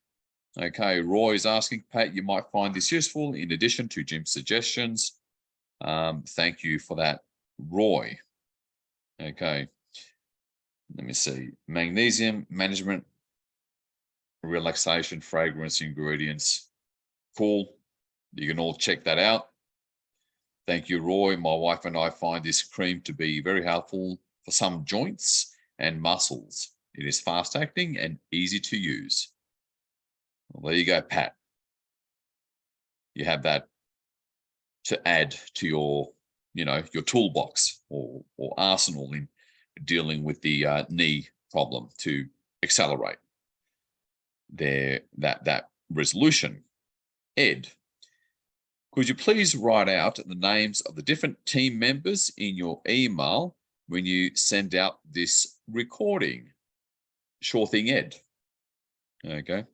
Okay, Roy is asking, Pat, you might find this useful in addition to Jim's suggestions. Thank you for that, Roy. Okay, let me see. Magnesium management, relaxation, fragrance, ingredients. Cool. You can all check that out. Thank you, Roy. My wife and I find this cream to be very helpful for some joints and muscles. It is fast acting and easy to use. Well, there you go, Pat. You have that to add to your, your toolbox or arsenal in dealing with the knee problem to accelerate that resolution. Ed, could you please write out the names of the different team members in your email when you send out this recording? Sure thing, Ed. Okay.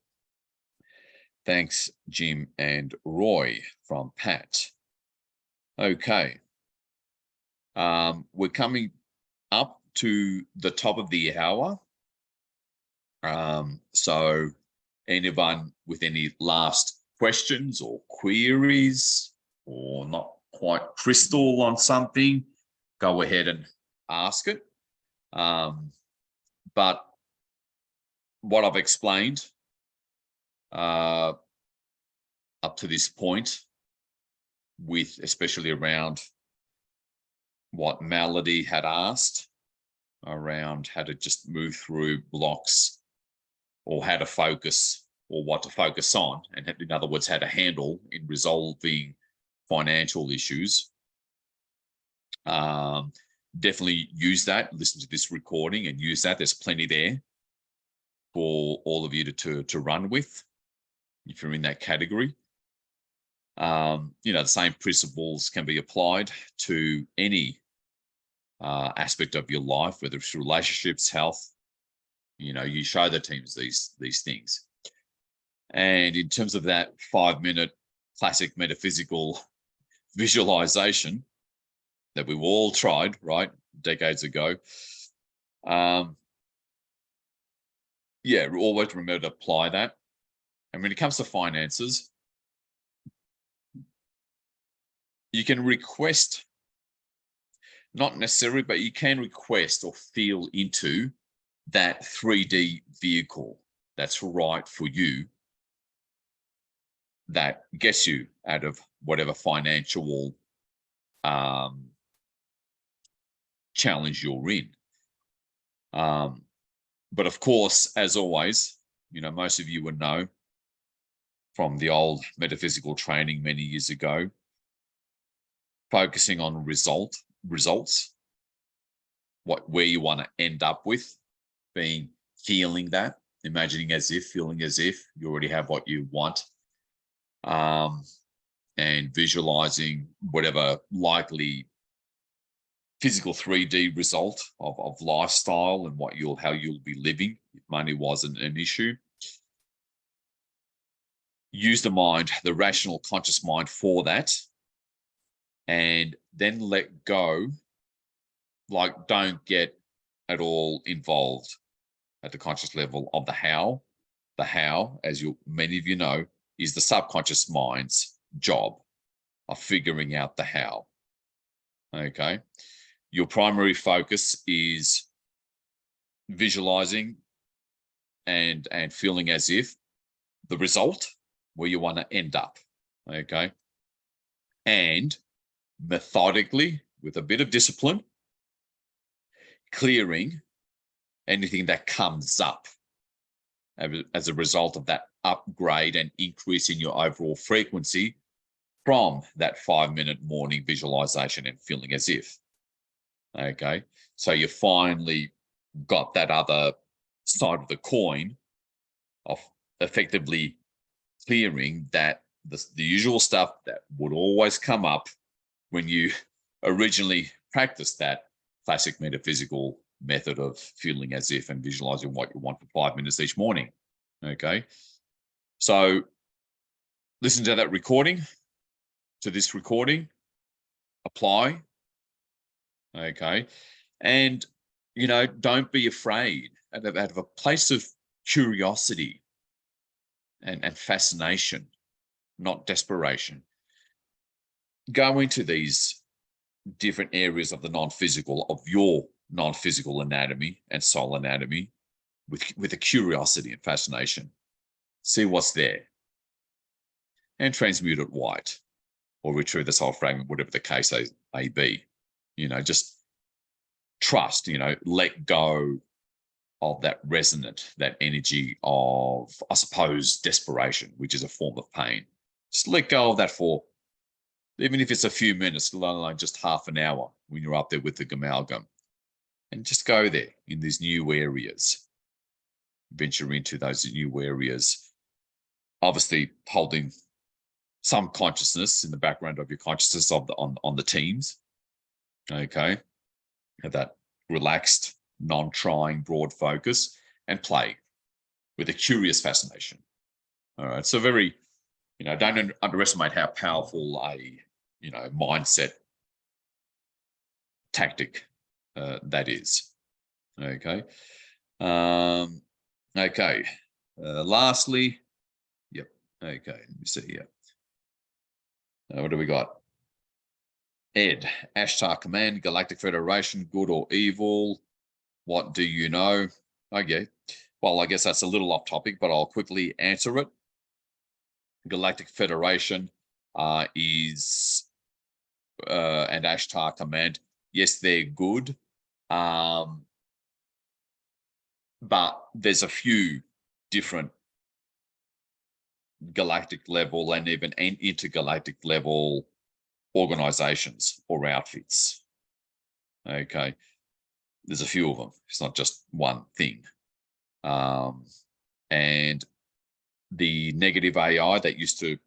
Thanks, Jim and Roy from Pat. Okay. We're coming up to the top of the hour. So anyone with any last questions or queries, or not quite crystal on something, go ahead and ask it. But what I've explained up to this point, with especially around what Melody had asked around how to just move through blocks, or how to focus, or what to focus on, and in other words, how to handle in resolving financial issues. Definitely use that, listen to this recording and use that. There's plenty there for all of you to run with if you're in that category. The same principles can be applied to any aspect of your life, whether it's relationships, health. You show the teams these things. And in terms of that 5-minute classic metaphysical visualization that we've all tried, right, decades ago, always remember to apply that. And when it comes to finances, you can request not necessarily, but you can request or feel into that 3D vehicle that's right for you, that gets you out of whatever financial challenge you're in. But of course, as always, most of you would know from the old metaphysical training many years ago, focusing on results, where you want to end up with, feeling that, feeling as if you already have what you want, and visualizing whatever likely physical 3D result of lifestyle and how you'll be living if money wasn't an issue. Use the mind, the rational conscious mind for that, and then let go. Like, don't get at all involved at the conscious level of the how. The how, as many of you know, is the subconscious mind's job of figuring out the how. Okay. Your primary focus is visualizing and feeling as if the result where you want to end up. Okay. And methodically, with a bit of discipline, clearing anything that comes up as a result of that upgrade and increase in your overall frequency from that 5-minute morning visualization and feeling as if. Okay, so you finally got that other side of the coin of effectively clearing that the usual stuff that would always come up when you originally practiced that classic metaphysical method of feeling as if and visualizing what you want for 5 minutes each morning. Okay, so listen to that recording, to this recording, apply. Okay, and don't be afraid, out of a place of curiosity and fascination, not desperation. Go into these different areas of the non-physical, of your non-physical anatomy and soul anatomy, with a curiosity and fascination. See what's there, and transmute it white, or retrieve the soul fragment, whatever the case may be. Just trust, let go of that resonant, that energy of, I suppose, desperation, which is a form of pain. Just let go of that for, even if it's a few minutes, let alone just half an hour when you're up there with the amalgam. And just go there in these new areas. Venture into those new areas. Obviously, holding some consciousness in the background of your consciousness on the teams. Okay, have that relaxed, non-trying, broad focus, and play with a curious fascination. All right, so very, don't underestimate how powerful a, mindset tactic that is. Okay. Okay. Lastly, yep. Okay, let me see here. What do we got? Ed, Ashtar Command, Galactic Federation, good or evil? What do you know? Okay, well, I guess that's a little off topic, but I'll quickly answer it. Galactic Federation is, and Ashtar Command, yes, they're good. But there's a few different galactic level and even intergalactic level organizations or outfits. Okay, there's a few of them. It's not just one thing. And the negative AI that used to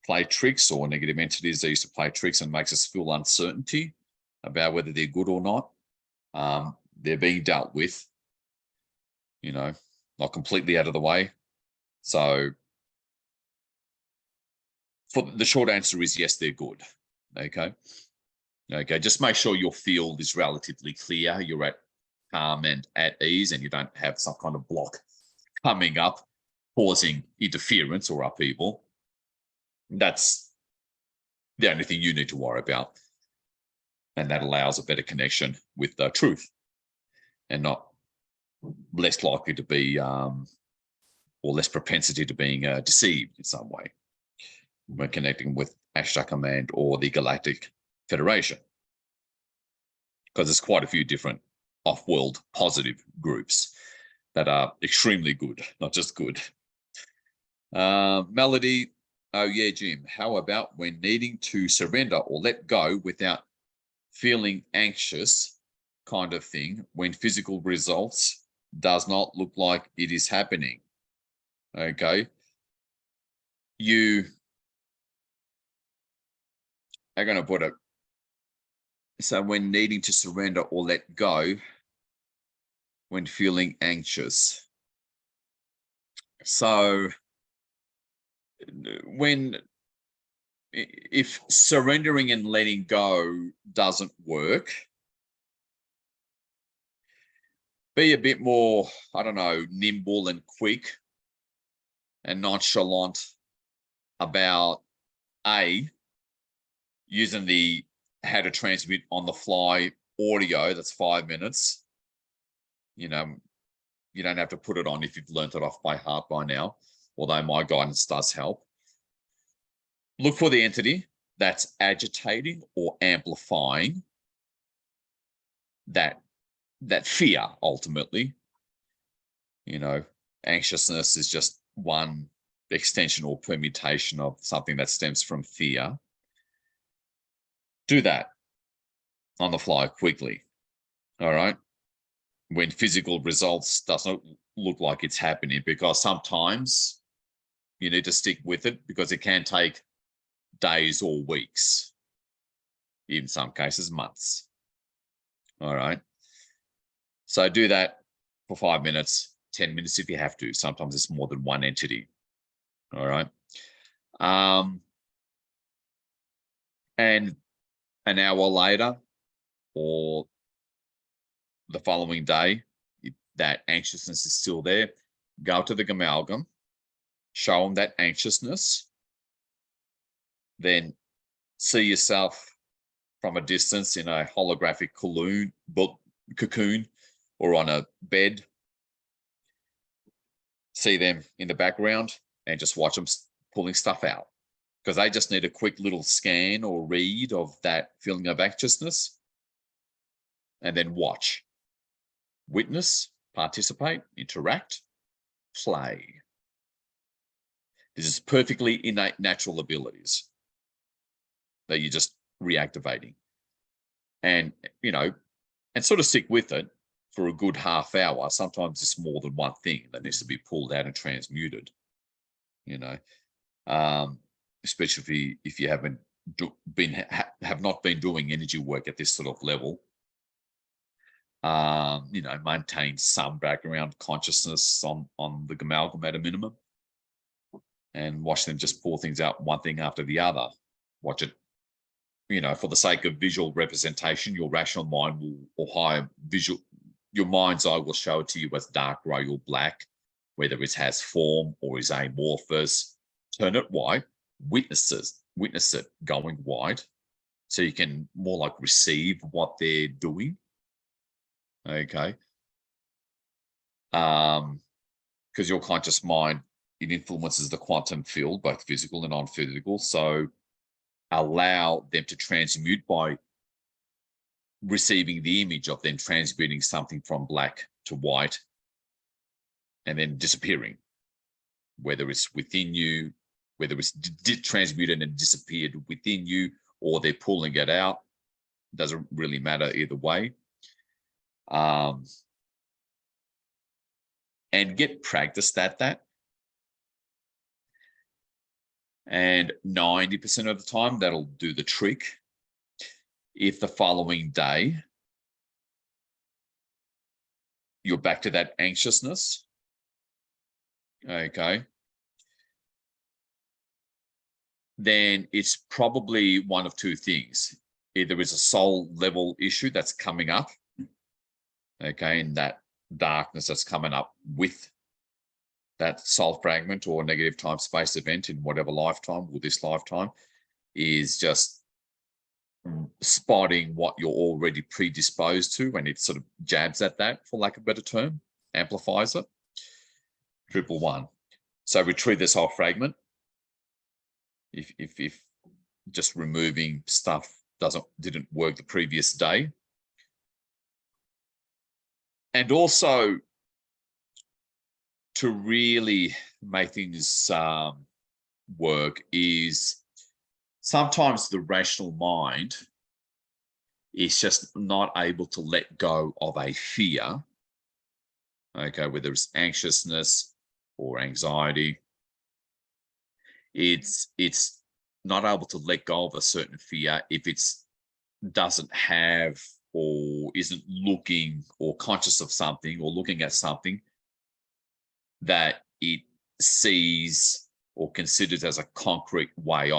play tricks, or negative entities that used to play tricks and makes us feel uncertainty about whether they're good or not, they're being dealt with, not completely out of the way. So for the short answer is yes, they're good. Okay. Just make sure your field is relatively clear. You're at calm and at ease, and you don't have some kind of block coming up, causing interference or upheaval. That's the only thing you need to worry about. And that allows a better connection with the truth and not less likely to be, or less propensity to being deceived in some way when connecting with Ashtar Command or the Galactic Federation. Because there's quite a few different off-world positive groups that are extremely good, not just good. Melody, oh yeah, Jim, how about when needing to surrender or let go without feeling anxious kind of thing when physical results does not look like it is happening? Okay. You are going to put it. So when needing to surrender or let go when feeling anxious. So if surrendering and letting go doesn't work, be a bit more, I don't know, nimble and quick and nonchalant about using the how to transmit on the fly audio. That's 5 minutes. You know, you don't have to put it on if you've learned it off by heart by now, although my guidance does help. Look for the entity that's agitating or amplifying that fear ultimately. You know, anxiousness is just one extension or permutation of something that stems from fear. Do that on the fly quickly. All right. When physical results doesn't look like it's happening, because sometimes you need to stick with it because it can take days or weeks, in some cases months. All right. So do that for 5 minutes, 10 minutes if you have to. Sometimes it's more than one entity. All right. And an hour later or the following day, if that anxiousness is still there, go to the amalgam, show them that anxiousness, then see yourself from a distance in a holographic cocoon or on a bed. See them in the background and just watch them pulling stuff out, because they just need a quick little scan or read of that feeling of anxiousness, and then watch, witness, participate, interact, play. This is perfectly innate natural abilities that you're just reactivating. And, you know, and sort of stick with it for a good half hour. Sometimes it's more than one thing that needs to be pulled out and transmuted, you know, especially if you haven't have not been doing energy work at this sort of level. You know, maintain some background consciousness on the amalgam at a minimum, and watch them just pull things out, one thing after the other. Watch it, you know, for the sake of visual representation. Your rational mind will, or higher visual, your mind's eye will show it to you as dark gray or black, whether it has form or is amorphous. Turn it white, witness it going white, so you can more like receive what they're doing. Okay. Because your conscious mind, it influences the quantum field, both physical and non-physical. So allow them to transmute by receiving the image of them transmuting something from black to white and then disappearing, whether it's within you, whether it's transmuted and disappeared within you, or they're pulling it out. Doesn't really matter either way. And get practiced at that. And 90% of the time, that'll do the trick. If the following day you're back to that anxiousness, okay, then it's probably one of two things. Either it's a soul level issue that's coming up, okay, and that darkness that's coming up with that soul fragment or negative time space event in whatever lifetime or this lifetime is just spotting what you're already predisposed to, and it sort of jabs at that, for lack of a better term, amplifies it. 111. So retrieve this whole fragment. If just removing stuff didn't work the previous day. And also, to really make things work, is sometimes the rational mind is just not able to let go of a fear, okay, whether it's anxiousness or anxiety. It's not able to let go of a certain fear if it doesn't have or isn't looking or conscious of something or looking at something that it sees or considers as a concrete way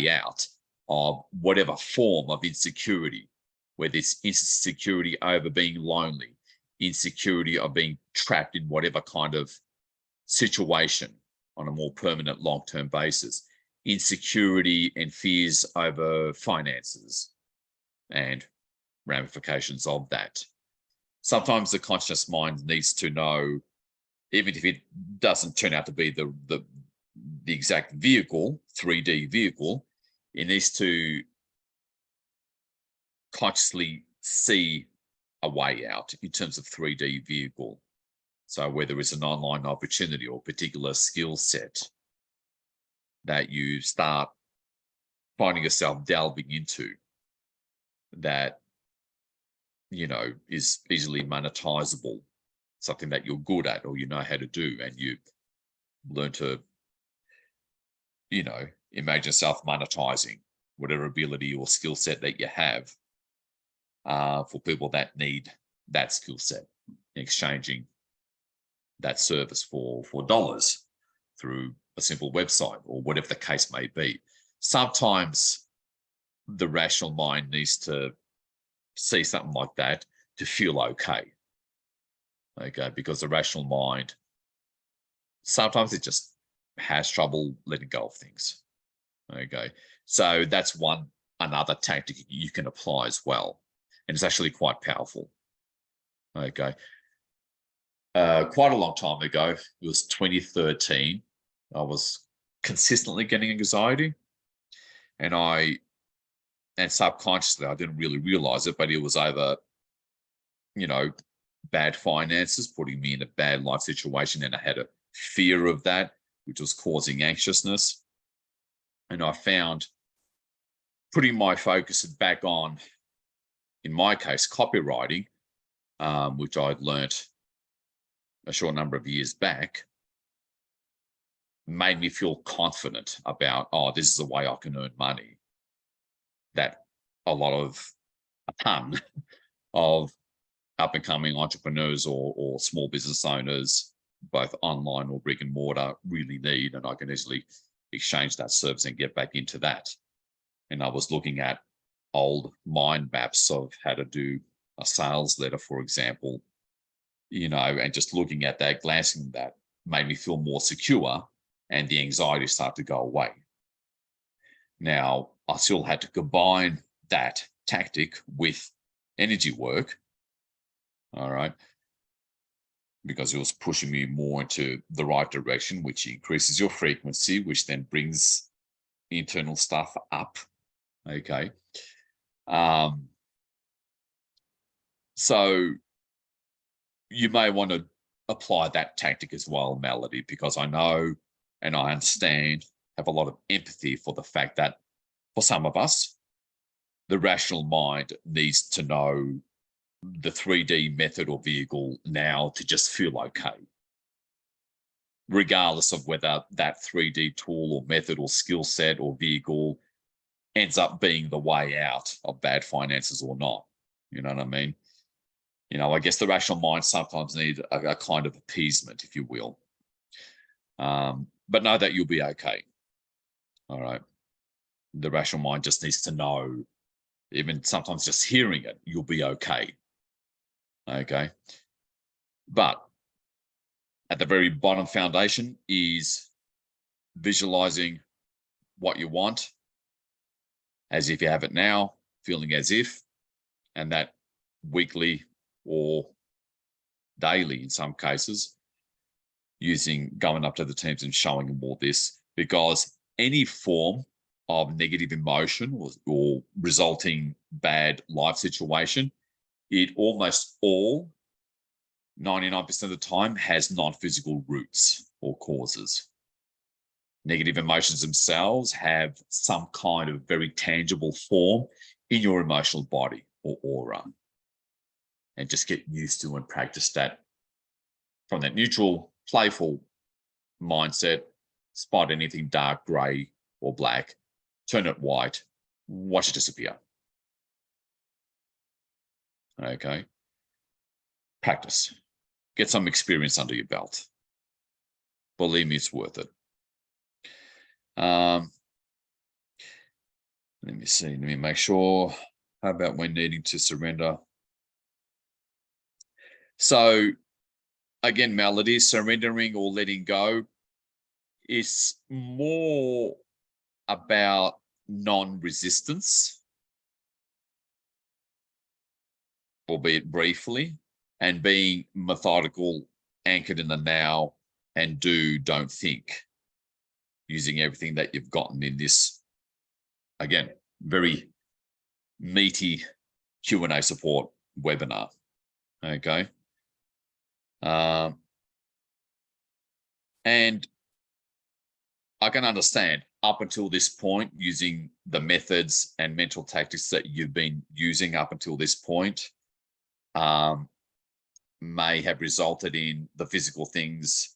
out of whatever form of insecurity, whether it's insecurity over being lonely, insecurity of being trapped in whatever kind of situation on a more permanent long-term basis, insecurity and fears over finances and ramifications of that. Sometimes the conscious mind needs to know, even if it doesn't turn out to be the exact vehicle, 3D vehicle, it needs to consciously see a way out in terms of 3D vehicle. So whether it's an online opportunity or particular skill set that you start finding yourself delving into that, you know, is easily monetizable, something that you're good at or you know how to do, and you learn to, you know, imagine yourself monetizing whatever ability or skill set that you have for people that need that skill set, exchanging that service for dollars through a simple website or whatever the case may be. Sometimes the rational mind needs to see something like that to feel okay. Okay, because the rational mind, sometimes it just has trouble letting go of things. Okay, so that's another tactic you can apply as well, and it's actually quite powerful. Okay, quite a long time ago, it was 2013. I was consistently getting anxiety, and subconsciously I didn't really realize it, but it was either, you know, bad finances putting me in a bad life situation, and I had a fear of that, which was causing anxiousness. And I found putting my focus back on, in my case, copywriting, which I'd learnt a short number of years back, made me feel confident about, oh, this is the way I can earn money. That a ton of up and coming entrepreneurs or small business owners, both online or brick and mortar, really need, and I can easily exchange that service and get back into that. And I was looking at old mind maps of how to do a sales letter, for example, you know, and just looking at that, glancing at that, made me feel more secure, and the anxiety started to go away. Now, I still had to combine that tactic with energy work, all right, because it was pushing me more into the right direction, which increases your frequency, which then brings internal stuff up. Okay. So you may want to apply that tactic as well, Melody, because I know and I understand, have a lot of empathy for the fact that for some of us, the rational mind needs to know the 3D method or vehicle now to just feel okay, regardless of whether that 3D tool or method or skill set or vehicle ends up being the way out of bad finances or not. You know what I mean? You know, I guess the rational mind sometimes needs a kind of appeasement, if you will. But know that you'll be okay. All right. The rational mind just needs to know, even sometimes just hearing it, you'll be okay. Okay. But at the very bottom foundation is visualizing what you want as if you have it now, feeling as if, and that weekly or daily in some cases, going up to the teams and showing them all this, because any form of negative emotion or resulting bad life situation, it almost all, 99% of the time, has non-physical roots or causes. Negative emotions themselves have some kind of very tangible form in your emotional body or aura. And just get used to and practice that from that neutral, playful mindset. Spot anything dark, grey, or black, turn it white, watch it disappear. Okay. Practice. Get some experience under your belt. Believe me, it's worth it. Let me see. Let me make sure. How about when needing to surrender? So, again, Melody, surrendering or letting go is more about non-resistance, albeit briefly, and being methodical, anchored in the now, and don't think, using everything that you've gotten in this, again, very meaty Q&A support webinar. Okay. And I can understand up until this point, using the methods and mental tactics that you've been using up until this point may have resulted in the physical things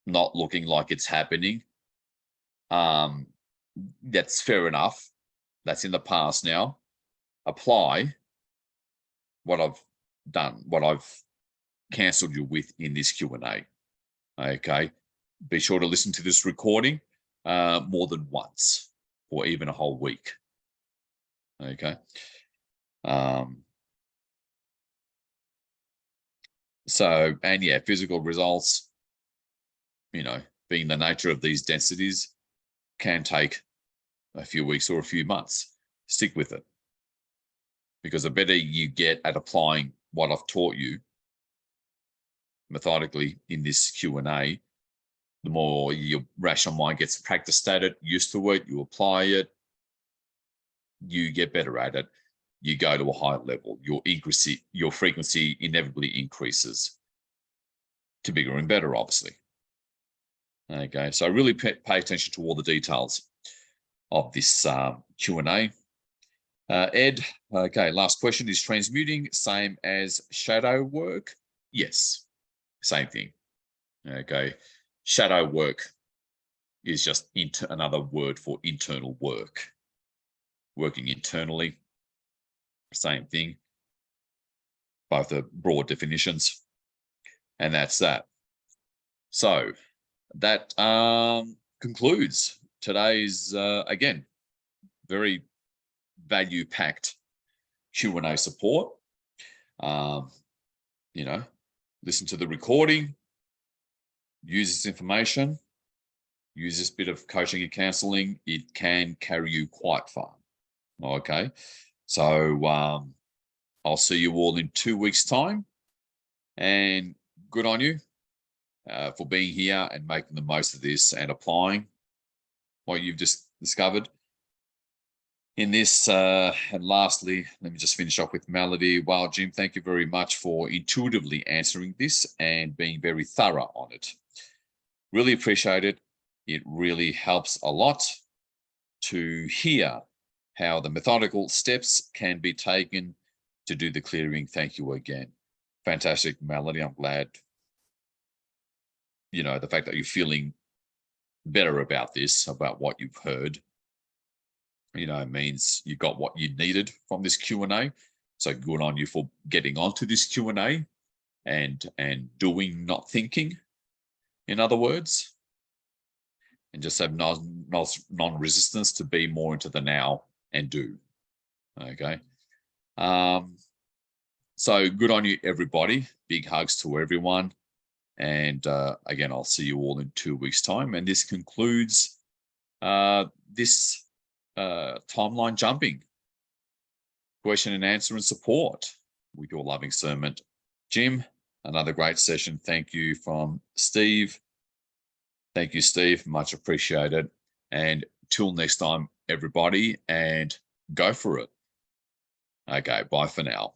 not looking like it's happening. That's fair enough. That's in the past now. Apply what I've done, what I've cancelled you with in this Q&A. Okay. Be sure to listen to this recording more than once or even a whole week. Okay. So, and yeah, physical results, you know, being the nature of these densities, can take a few weeks or a few months. Stick with it. Because the better you get at applying what I've taught you methodically in this Q&A, the more your rational mind gets practiced at it, used to it, you apply it, you get better at it, you go to a higher level, your frequency inevitably increases to bigger and better, obviously. Okay, so really pay attention to all the details of this Q&A. Ed, okay, last question. Is transmuting same as shadow work? Yes, same thing. Okay, shadow work is just another word for internal work. Working internally, same thing. Both are broad definitions, and that's that. So that concludes today's, again, very value-packed Q&A support. You know, listen to the recording, use this information, use this bit of coaching and counseling. It can carry you quite far. Okay, so I'll see you all in 2 weeks' time, and good on you for being here and making the most of this and applying what you've just discovered in this. And lastly, let me just finish up with Melody. Wow, Jim, thank you very much for intuitively answering this and being very thorough on it. Really appreciate it. It really helps a lot to hear how the methodical steps can be taken to do the clearing. Thank you again. Fantastic, Melody. I'm glad, you know, the fact that you're feeling better about this, about what you've heard, you know, means you got what you needed from this Q&A. So good on you for getting onto this Q&A and doing, not thinking, in other words, and just have non-resistance to be more into the now and do. Okay. So good on you, everybody. Big hugs to everyone. And again, I'll see you all in 2 weeks' time. And this concludes this timeline jumping, question and answer and support with your loving servant, Jim. Another great session. Thank you from Steve. Thank you, Steve. Much appreciated. And till next time, everybody, and go for it. Okay, bye for now.